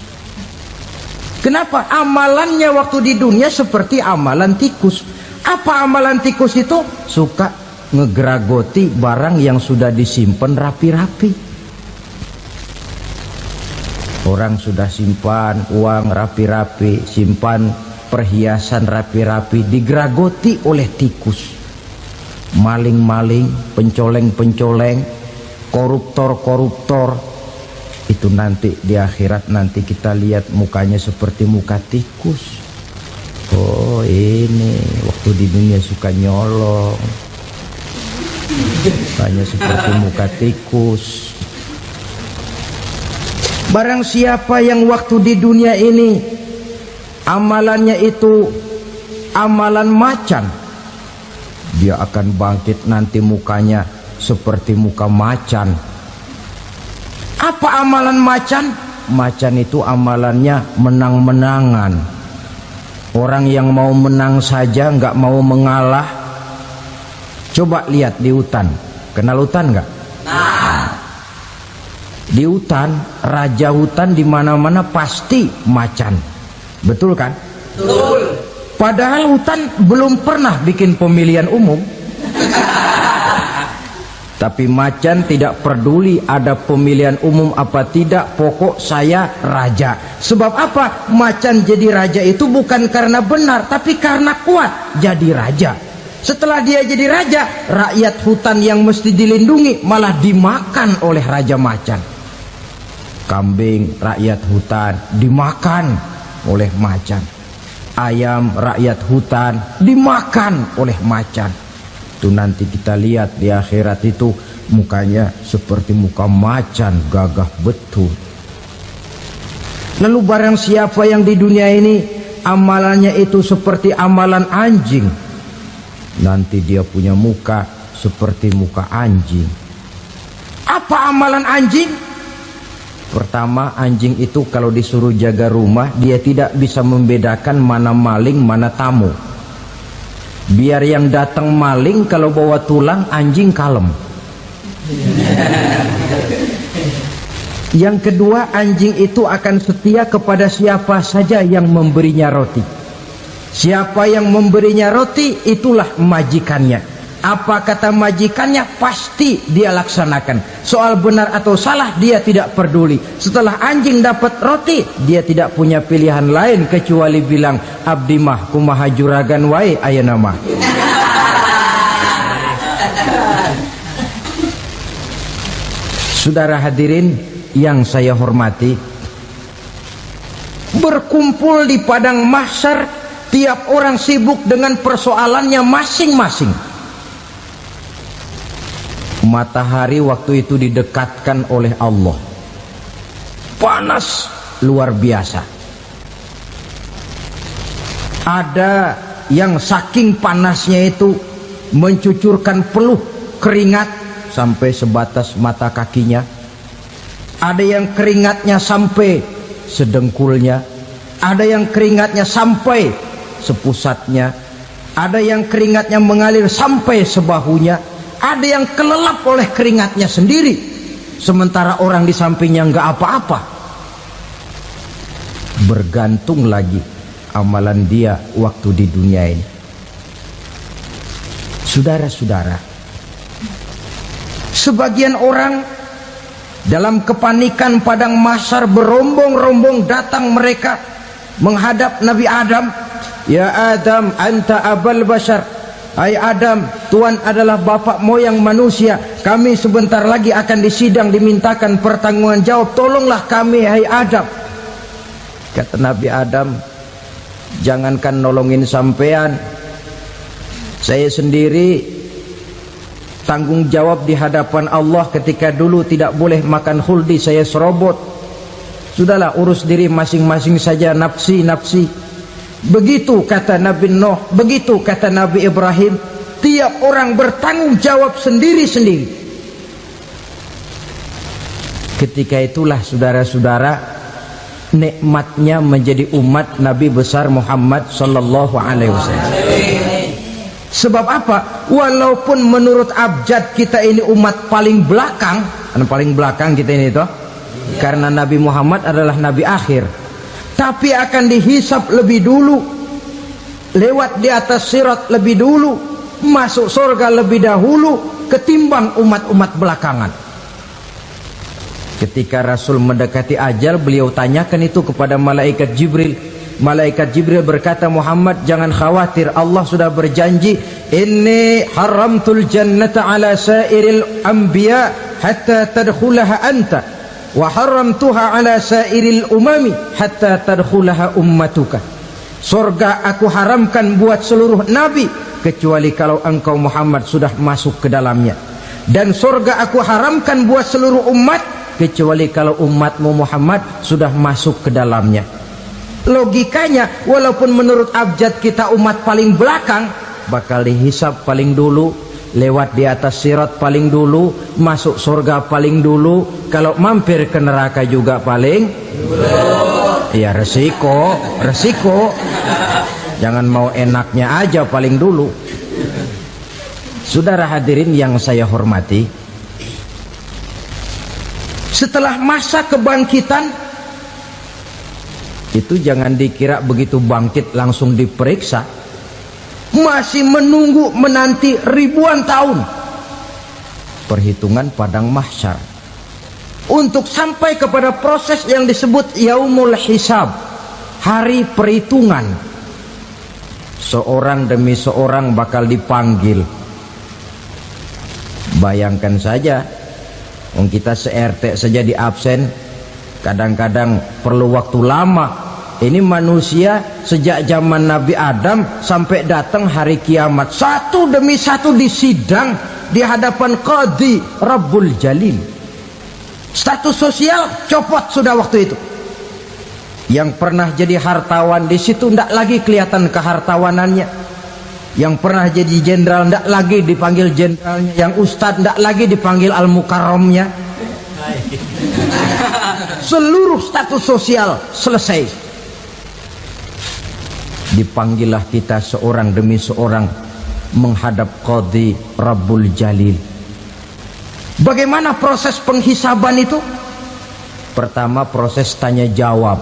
Kenapa? Amalannya waktu di dunia seperti amalan tikus. Apa amalan tikus itu? Suka ngegeragoti barang yang sudah disimpan rapi-rapi. Orang sudah simpan uang rapi-rapi, simpan perhiasan rapi-rapi, digeragoti oleh tikus. Maling-maling, pencoleng-pencoleng, koruptor-koruptor, itu nanti di akhirat nanti kita lihat mukanya seperti muka tikus. Oh, ini waktu di dunia suka nyolong, mukanya seperti muka tikus. Barang siapa yang waktu di dunia ini amalannya itu amalan macan, dia akan bangkit nanti mukanya seperti muka macan. Apa amalan macan? Macan itu amalannya menang-menangan. Orang yang mau menang saja nggak mau mengalah. Coba lihat di hutan, kenal hutan nggak? Di hutan, raja hutan di mana-mana pasti macan, betul kan? Betul. Padahal hutan belum pernah bikin pemilihan umum. Tapi macan tidak peduli ada pemilihan umum apa tidak, pokok saya raja. Sebab apa? Macan jadi raja itu bukan karena benar, tapi karena kuat jadi raja. Setelah dia jadi raja, rakyat hutan yang mesti dilindungi malah dimakan oleh raja macan. Kambing rakyat hutan dimakan oleh macan. Ayam rakyat hutan dimakan oleh macan. Itu nanti kita lihat di akhirat itu mukanya seperti muka macan, gagah betul. Lalu barang siapa yang di dunia ini amalannya itu seperti amalan anjing, nanti dia punya muka seperti muka anjing. Apa amalan anjing? Pertama, anjing itu kalau disuruh jaga rumah, dia tidak bisa membedakan mana maling, mana tamu. Biar yang datang maling, kalau bawa tulang, anjing kalem. Yang kedua, anjing itu akan setia kepada siapa saja yang memberinya roti. Siapa yang memberinya roti, itulah majikannya. Apa kata majikannya, pasti dia laksanakan. Soal benar atau salah dia tidak peduli. Setelah anjing dapat roti, dia tidak punya pilihan lain kecuali bilang, abdi mah kumaha juragan wae ayeuna mah. Saudara hadirin yang saya hormati, berkumpul di padang mahsyar, tiap orang sibuk dengan persoalannya masing-masing. Matahari waktu itu didekatkan oleh Allah, panas luar biasa. Ada yang saking panasnya itu mencucurkan peluh keringat sampai sebatas mata kakinya. Ada yang keringatnya sampai sedengkulnya, ada yang keringatnya sampai sepusatnya, ada yang keringatnya mengalir sampai sebahunya, ada yang kelelap oleh keringatnya sendiri, sementara orang di sampingnya nggak apa-apa. Bergantung lagi amalan dia waktu di dunia ini. Saudara-saudara, sebagian orang dalam kepanikan padang mahsyar berombong-rombong datang mereka menghadap Nabi Adam. Ya Adam, anta abal bashar. Hai Adam, Tuhan adalah bapak moyang manusia. Kami sebentar lagi akan disidang, dimintakan pertanggungan jawab. Tolonglah kami, hai Adam. Kata Nabi Adam, jangankan nolongin sampean, saya sendiri tanggung jawab di hadapan Allah. Ketika dulu tidak boleh makan khuldi, saya serobot. Sudahlah, urus diri masing-masing saja, nafsi. Begitu kata Nabi Nuh, begitu kata Nabi Ibrahim. Tiap orang bertanggung jawab sendiri-sendiri. Ketika itulah saudara-saudara, nikmatnya menjadi umat Nabi besar Muhammad sallallahu alaihi wasallam. Sebab apa? Walaupun menurut abjad kita ini umat paling belakang, paling belakang kita ini toh, karena Nabi Muhammad adalah Nabi akhir, tapi akan dihisap lebih dulu, lewat di atas sirat lebih dulu, masuk surga lebih dahulu ketimbang umat-umat belakangan. Ketika Rasul mendekati ajal, beliau tanyakan itu kepada malaikat Jibril. Malaikat Jibril berkata, Muhammad jangan khawatir, Allah sudah berjanji, inni haramtul jannata ala sairil anbiya hatta tadkhulaha anta wa haramtuha ala sairil umami hatta tadkhulaha ummatuka. Surga aku haramkan buat seluruh nabi kecuali kalau engkau Muhammad sudah masuk ke dalamnya, dan surga aku haramkan buat seluruh umat kecuali kalau umatmu Muhammad sudah masuk ke dalamnya. Logikanya, walaupun menurut abjad kita umat paling belakang, bakal dihisap paling dulu, lewat di atas sirat paling dulu, masuk surga paling dulu, kalau mampir ke neraka juga paling dulu. Ya resiko. Jangan mau enaknya aja paling dulu. Saudara hadirin yang saya hormati, setelah masa kebangkitan itu jangan dikira begitu bangkit langsung diperiksa. Masih menunggu menanti ribuan tahun perhitungan padang mahsyar untuk sampai kepada proses yang disebut yaumul hisab, hari perhitungan. Seorang demi seorang bakal dipanggil. Bayangkan saja, kita se-RT saja di absen, kadang-kadang perlu waktu lama. Ini manusia sejak zaman Nabi Adam sampai datang hari kiamat, satu demi satu disidang di hadapan Qadhi Rabbul Jalil. Status sosial copot sudah waktu itu. Yang pernah jadi hartawan di situ tidak lagi kelihatan kehartawanannya. Yang pernah jadi jenderal tidak lagi dipanggil jenderalnya. Yang ustadz tidak lagi dipanggil al-mukarramnya. Seluruh status sosial selesai. Dipanggillah kita seorang demi seorang menghadap Qadhi Rabbul Jalil. Bagaimana proses penghisaban itu? Pertama, proses tanya jawab.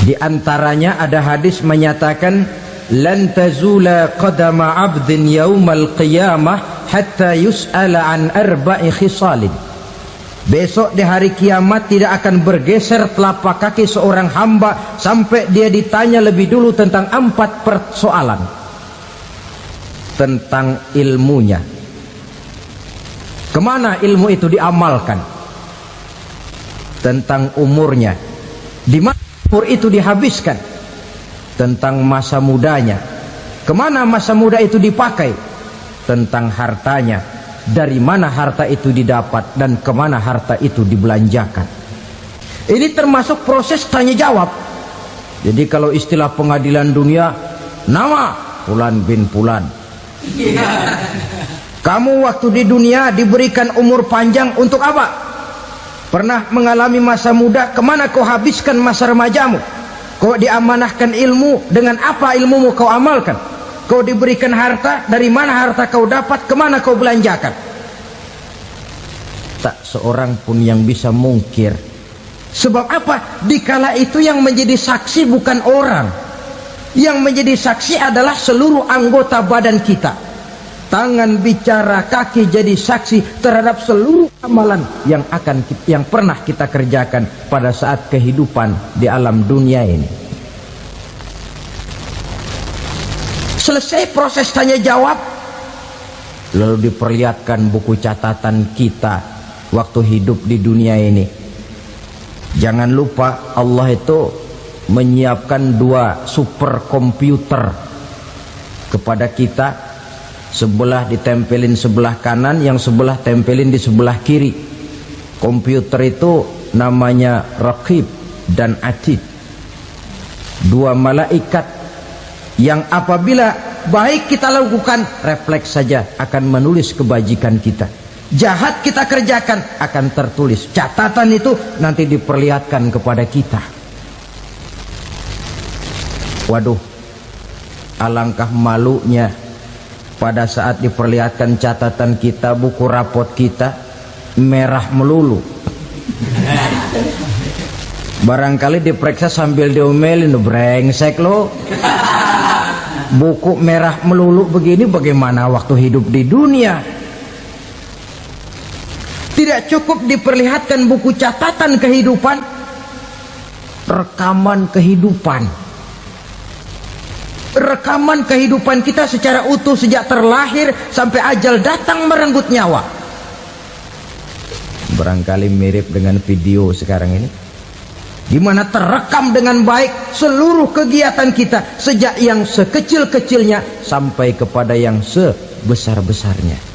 Di antaranya ada hadis menyatakan, lan tazula qadama 'abdin yaumal qiyamah hatta yus'ala an arba'i khisalin. Besok di hari kiamat tidak akan bergeser telapak kaki seorang hamba sampai dia ditanya lebih dulu tentang 4 persoalan. Tentang ilmunya, kemana ilmu itu diamalkan. Tentang umurnya, di mana umur itu dihabiskan. Tentang masa mudanya, kemana masa muda itu dipakai. tentang hartanya, dari mana harta itu didapat dan kemana harta itu dibelanjakan. Ini termasuk proses tanya jawab. Jadi kalau istilah pengadilan dunia, nama Fulan bin Fulan. Kamu waktu di dunia diberikan umur panjang untuk apa? Pernah mengalami masa muda, kemana kau habiskan masa remajamu? Kau diamanahkan ilmu, dengan apa ilmumu kau amalkan? Kau diberikan harta, dari mana harta kau dapat, kemana kau belanjakan? Tak seorang pun yang bisa mungkir. Sebab apa? Dikala itu yang menjadi saksi bukan orang. Yang menjadi saksi adalah seluruh anggota badan kita. Tangan bicara, kaki jadi saksi terhadap seluruh amalan yang pernah kita kerjakan pada saat kehidupan di alam dunia ini. Selesai proses tanya jawab, lalu diperlihatkan buku catatan kita waktu hidup di dunia ini. Jangan lupa Allah itu menyiapkan 2 superkomputer kepada kita. Sebelah ditempelin sebelah kanan, yang sebelah tempelin di sebelah kiri. Komputer itu namanya Raqib dan Atid, 2 malaikat yang apabila baik kita lakukan, refleks saja akan menulis kebajikan kita. Jahat kita kerjakan, akan tertulis. Catatan itu nanti diperlihatkan kepada kita. Waduh, alangkah malunya pada saat diperlihatkan catatan kita, buku rapot kita merah melulu. Barangkali diperiksa sambil diomelin, brengsek lo. Buku merah melulu begini, bagaimana waktu hidup di dunia? Tidak cukup diperlihatkan buku catatan kehidupan, rekaman kehidupan. Rekaman kehidupan kita secara utuh sejak terlahir sampai ajal datang merenggut nyawa. Barangkali mirip dengan video sekarang ini, di mana terekam dengan baik seluruh kegiatan kita, sejak yang sekecil-kecilnya sampai kepada yang sebesar-besarnya.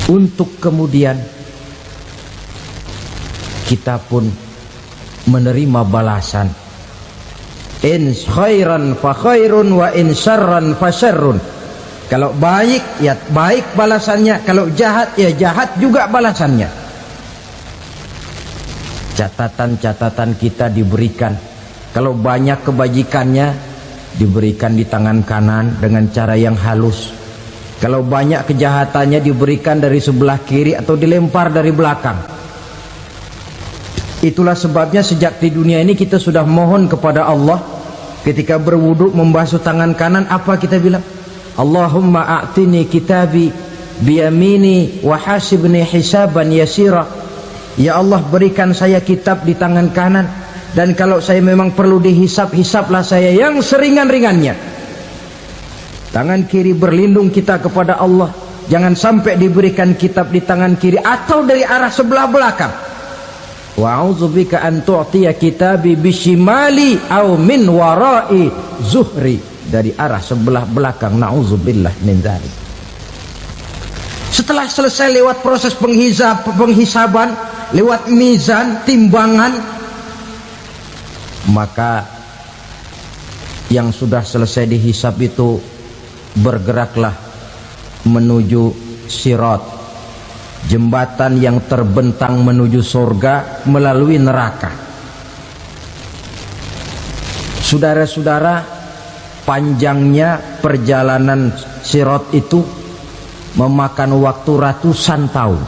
Untuk kemudian kita pun menerima balasan. In khairan fa khairun wa in syarran fa syarrun. Kalau baik ya baik balasannya, kalau jahat ya jahat juga balasannya. Catatan-catatan kita diberikan. Kalau banyak kebajikannya diberikan di tangan kanan dengan cara yang halus. Kalau banyak kejahatannya diberikan dari sebelah kiri atau dilempar dari belakang. Itulah sebabnya sejak di dunia ini kita sudah mohon kepada Allah. Ketika berwudu membasuh tangan kanan, apa kita bilang? Allahumma a'tini kitabi biyamini wa hasibni hisaban yasira. Ya Allah, berikan saya kitab di tangan kanan, dan kalau saya memang perlu dihisap, hisaplah saya yang seringan-ringannya. Tangan kiri berlindung kita kepada Allah, jangan sampai diberikan kitab di tangan kiri atau dari arah sebelah belakang. Wa a'udzubika an tu'tiya kitabi bishimali aw min wara'i zuhri, dari arah sebelah belakang. Na'udzubillah min dzalik. Setelah selesai lewat proses penghisaban, lewat mizan, timbangan, maka yang sudah selesai dihisab itu bergeraklah menuju sirat, jembatan yang terbentang menuju surga melalui neraka. Saudara-saudara, panjangnya perjalanan sirat itu memakan waktu ratusan tahun.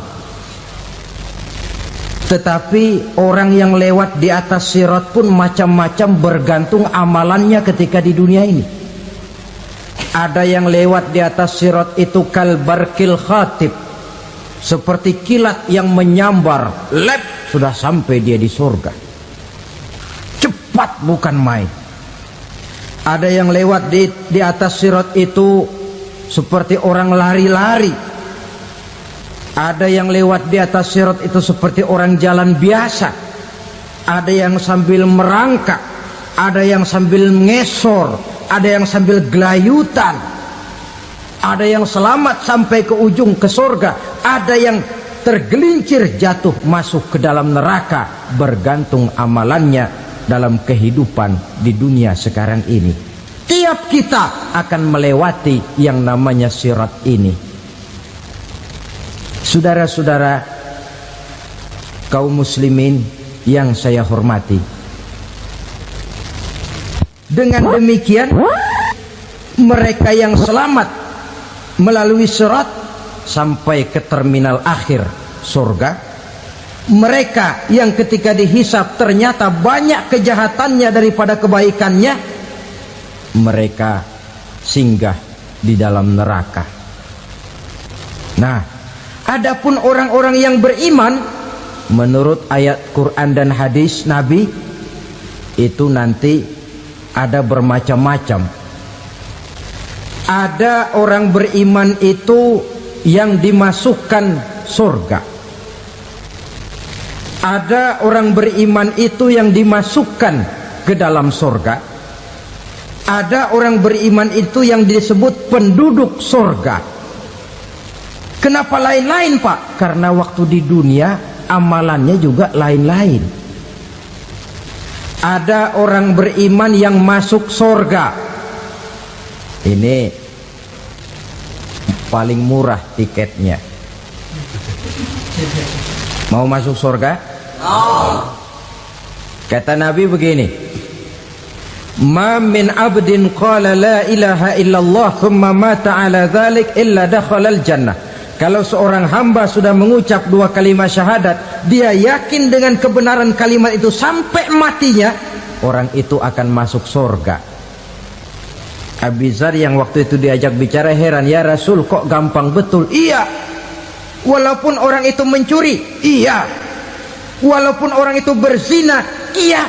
Tetapi orang yang lewat di atas sirat pun macam-macam, bergantung amalannya ketika di dunia ini. Ada yang lewat di atas sirat itu kal barkil khatib, seperti kilat yang menyambar, lep, sudah sampai dia di surga. Cepat bukan main. Ada yang lewat di atas sirat itu seperti orang lari-lari. Ada yang lewat di atas sirat itu seperti orang jalan biasa. Ada yang sambil merangkak, ada yang sambil ngesor, ada yang sambil gelayutan, ada yang selamat sampai ke ujung ke surga, ada yang tergelincir jatuh masuk ke dalam neraka, bergantung amalannya dalam kehidupan di dunia sekarang ini. Tiap kita akan melewati yang namanya sirat ini. Saudara-saudara kaum muslimin yang saya hormati, dengan demikian mereka yang selamat melalui sirat sampai ke terminal akhir surga, mereka yang ketika dihisab ternyata banyak kejahatannya daripada kebaikannya, mereka singgah di dalam neraka. Nah, adapun orang-orang yang beriman menurut ayat Quran dan hadis Nabi itu nanti ada bermacam-macam. Ada orang beriman itu yang dimasukkan surga. Ada orang beriman itu yang dimasukkan ke dalam surga. Ada orang beriman itu yang disebut penduduk surga. Kenapa lain-lain, Pak? Karena waktu di dunia amalannya juga lain-lain. Ada orang beriman yang masuk surga. Ini paling murah tiketnya. Mau masuk surga? Kata Nabi begini, ma min abdin qala la ilaha illallah thumma mata ala dhalik illa dakhalal jannah. Kalau seorang hamba sudah mengucap dua kalimat syahadat, dia yakin dengan kebenaran kalimat itu sampai matinya, orang itu akan masuk surga. Abi Dzar yang waktu itu diajak bicara heran, ya Rasul kok gampang betul? Iya, walaupun orang itu mencuri, iya, walaupun orang itu berzina, iya,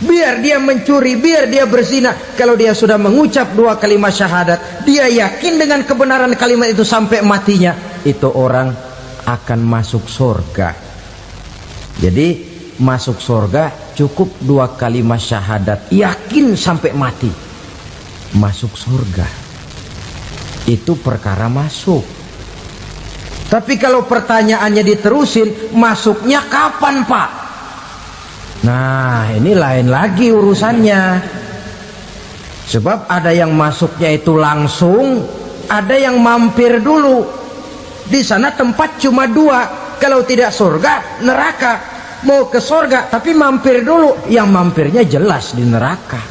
biar dia mencuri, biar dia berzina, kalau dia sudah mengucap dua kalimat syahadat, dia yakin dengan kebenaran kalimat itu sampai matinya, itu orang akan masuk surga. Jadi masuk surga cukup dua kalimat syahadat, yakin sampai mati, masuk surga. Itu perkara masuk. Tapi kalau pertanyaannya diterusin, masuknya kapan, Pak? Nah, ini lain lagi urusannya. Sebab ada yang masuknya itu langsung, ada yang mampir dulu. Di sana tempat cuma dua, kalau tidak surga, neraka. Mau ke surga tapi mampir dulu, yang mampirnya jelas di neraka.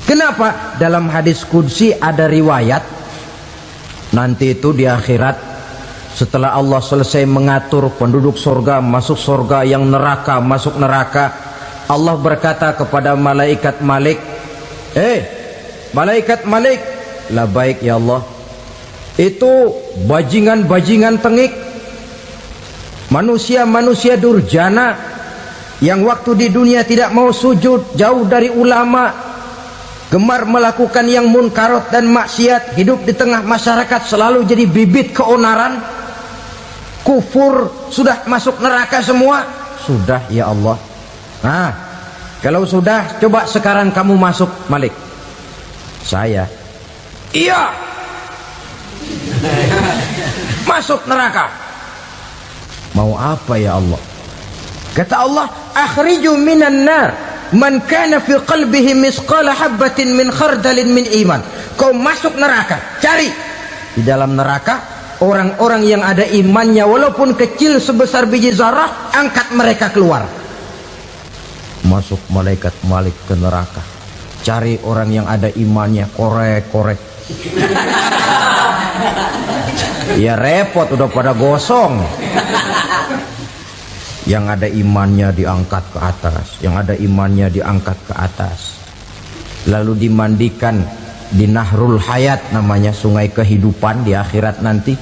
Kenapa? Dalam hadis qudsi ada riwayat, nanti itu di akhirat, setelah Allah selesai mengatur penduduk surga masuk surga, yang neraka masuk neraka, Allah berkata kepada malaikat Malik, malaikat Malik, labaik ya Allah, itu bajingan-bajingan tengik, manusia-manusia durjana yang waktu di dunia tidak mau sujud, jauh dari ulama, gemar melakukan yang munkarat dan maksiat, hidup di tengah masyarakat selalu jadi bibit keonaran, kufur, sudah masuk neraka semua. Sudah ya Allah. Nah, kalau sudah, coba sekarang kamu masuk, Malik. Saya, iya, masuk neraka. Mau apa ya Allah? Kata Allah, akhriju minan nar man kana fi qalbihi misqala habatin min khardalin min iman. Kau masuk neraka, cari di dalam neraka orang-orang yang ada imannya walaupun kecil sebesar biji zarah, angkat mereka keluar. Masuk malaikat Malik ke neraka, cari orang yang ada imannya, korek-korek. Ya repot, udah pada gosong. Yang ada imannya diangkat ke atas, yang ada imannya diangkat ke atas, lalu dimandikan di Nahrul Hayat, namanya sungai kehidupan di akhirat nanti.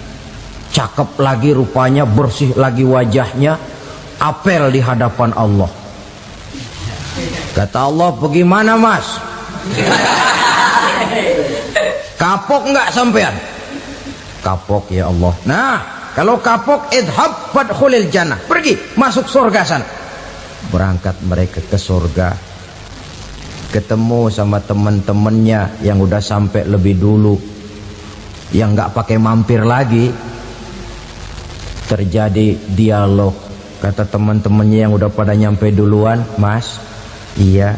Cakep lagi rupanya, bersih lagi wajahnya, apel di hadapan Allah. Kata Allah, bagaimana mas? Kapok nggak sampean? Kapok ya Allah. Nah, kalau kapok, idhab fadkhulil jannah, pergi masuk surga sana. Berangkat mereka ke surga. ketemu sama teman-temannya yang udah sampai lebih dulu, yang nggak pakai mampir lagi. Terjadi dialog. Kata teman-temannya yang udah pada nyampe duluan, "Mas, iya,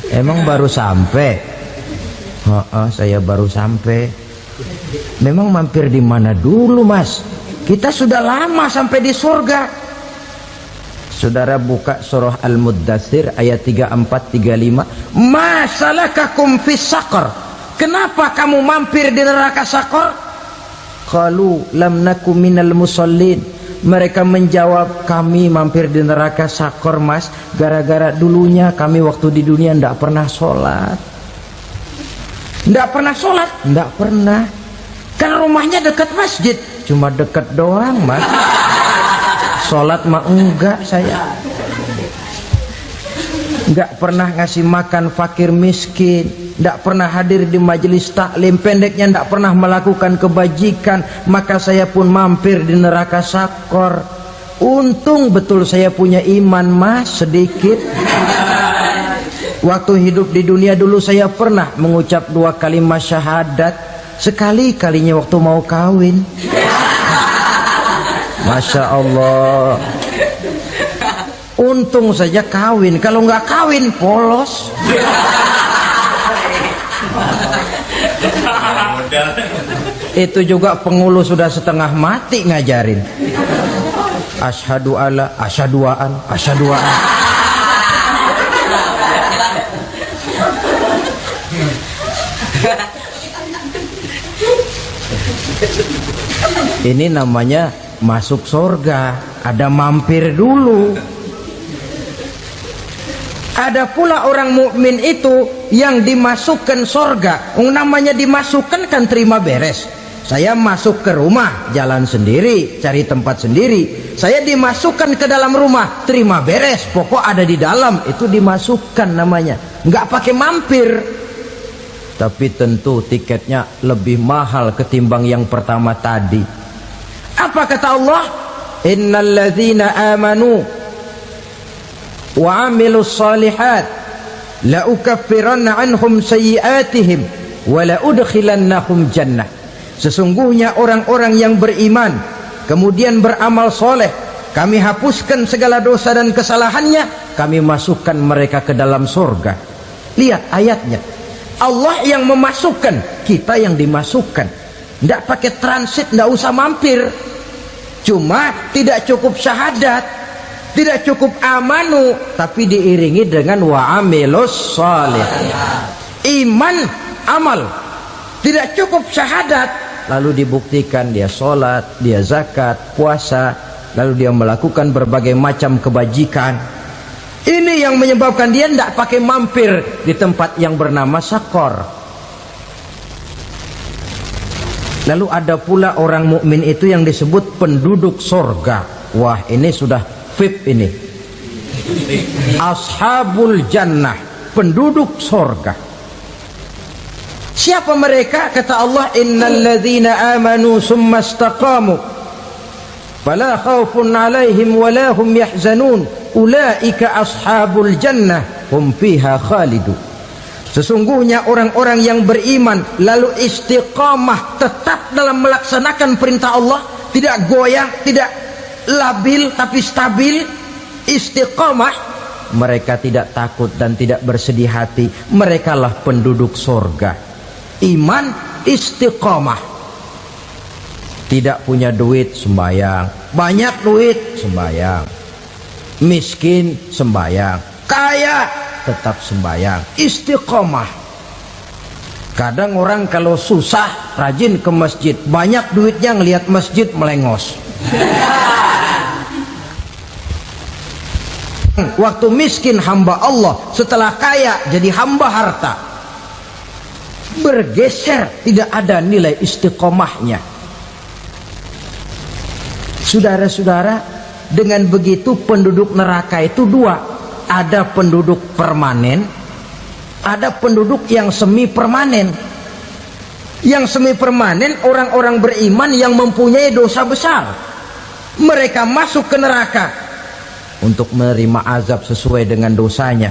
emang baru sampai?" Saya baru sampai." "Memang mampir di mana dulu, Mas? Kita sudah lama sampai di surga." Saudara buka surah Al-Muddatsir ayat 34-35. "Masalakakum fis saqar?" Kenapa kamu mampir di neraka Saqar? Qalu lam naku minal musallin. Mereka menjawab, kami mampir di neraka Saqar, Mas, gara-gara dulunya kami waktu di dunia tidak pernah sholat. Tidak pernah sholat? Tidak pernah. Kan rumahnya dekat masjid. Cuma dekat doang, Mas. Sholat mah enggak saya. Enggak pernah ngasih makan fakir miskin, enggak pernah hadir di majelis taklim, pendeknya enggak pernah melakukan kebajikan, maka saya pun mampir di neraka Saqar. Untung betul saya punya iman, Mas, sedikit. Waktu hidup di dunia dulu saya pernah mengucap 2 kalimat syahadat, sekali-kalinya waktu mau kawin. Masya Allah. Untung saja kawin, kalau nggak kawin polos. Itu juga pengulu sudah setengah mati ngajarin. Asyhadu alla, asyaduaan, asyaduaan. Ini namanya masuk surga, ada mampir dulu. Ada pula orang mukmin itu yang dimasukkan surga. Namanya dimasukkan kan terima beres. Saya masuk ke rumah, jalan sendiri, cari tempat sendiri. Saya dimasukkan ke dalam rumah, terima beres, pokok ada di dalam, itu dimasukkan namanya. Nggak pakai mampir. Tapi tentu tiketnya lebih mahal ketimbang yang pertama tadi. Apa kata Allah? Innal ladzina amanu wa amilus salihat la ukaffiranna anhum sayyi'atihim wa la udkhilannahum jannah. Sesungguhnya orang-orang yang beriman kemudian beramal soleh, kami hapuskan segala dosa dan kesalahannya, kami masukkan mereka ke dalam surga. Lihat ayatnya, Allah yang memasukkan, kita yang dimasukkan. Tidak pakai transit, tidak usah mampir. Cuma tidak cukup syahadat, tidak cukup amanu, tapi diiringi dengan wa'amilus salih. Iman, amal. Tidak cukup syahadat, lalu dibuktikan dia sholat, dia zakat, puasa, lalu dia melakukan berbagai macam kebajikan. Ini yang menyebabkan dia tidak pakai mampir di tempat yang bernama Saqar. Lalu ada pula orang mukmin itu yang disebut penduduk surga. Wah, ini sudah VIP ini. Ashabul jannah, penduduk surga. Siapa mereka? Kata Allah, innal ladzina amanu summa istaqamu fala khaufun alaihim wala hum yahzanun ulaika ashabul jannah hum fiha khalidun. Sesungguhnya orang-orang yang beriman lalu istiqamah, tetap dalam melaksanakan perintah Allah, tidak goyang, tidak labil tapi stabil, istiqamah, mereka tidak takut dan tidak bersedih hati, merekalah penduduk surga. Iman, istiqamah. Tidak punya duit, sembayang. Banyak duit, sembayang. Miskin, sembayang. Kaya, tetap sembayang. Istiqamah. Kadang orang kalau susah rajin ke masjid, banyak duitnya ngelihat masjid melengos. Waktu miskin hamba Allah, setelah kaya jadi hamba harta. Bergeser, tidak ada nilai istiqomahnya. Saudara-saudara, dengan begitu penduduk neraka itu dua. Ada penduduk permanen, ada penduduk yang semi permanen. Yang semi permanen orang-orang beriman yang mempunyai dosa besar. Mereka masuk ke neraka untuk menerima azab sesuai dengan dosanya.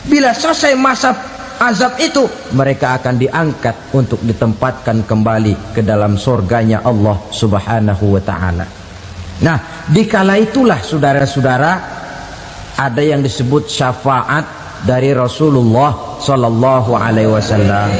Bila selesai masa azab itu, mereka akan diangkat untuk ditempatkan kembali ke dalam surganya Allah Subhanahu wa ta'ala. Nah, dikala itulah saudara-saudara, ada yang disebut syafaat dari Rasulullah sallallahu alaihi wasallam.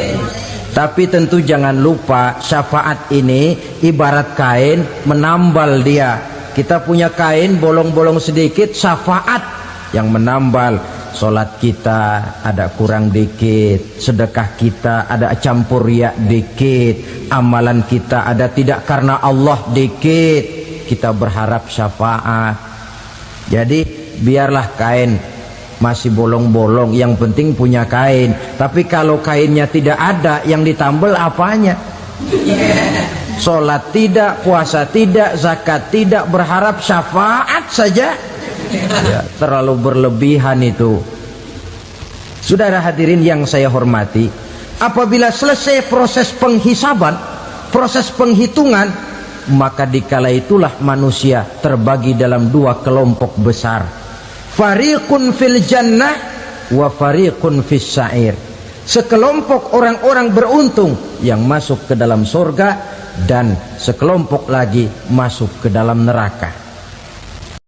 Tapi tentu jangan lupa, syafaat ini ibarat kain menambal dia. Kita punya kain bolong-bolong sedikit, syafaat yang menambal. Solat kita ada kurang dikit, sedekah kita ada campur riak dikit, amalan kita ada tidak karena Allah dikit, kita berharap syafaat. Jadi biarlah kain masih bolong-bolong, yang penting punya kain. Tapi kalau kainnya tidak ada, yang ditambal apanya? Solat tidak, puasa tidak, zakat tidak, berharap syafaat saja. Ya, terlalu berlebihan itu. Saudara hadirin yang saya hormati, apabila selesai proses penghisaban, proses penghitungan, maka dikala itulah manusia terbagi dalam dua kelompok besar. Fariqun fil jannah wa fariqun fis sa'ir. Sekelompok orang-orang beruntung yang masuk ke dalam surga, dan sekelompok lagi masuk ke dalam neraka.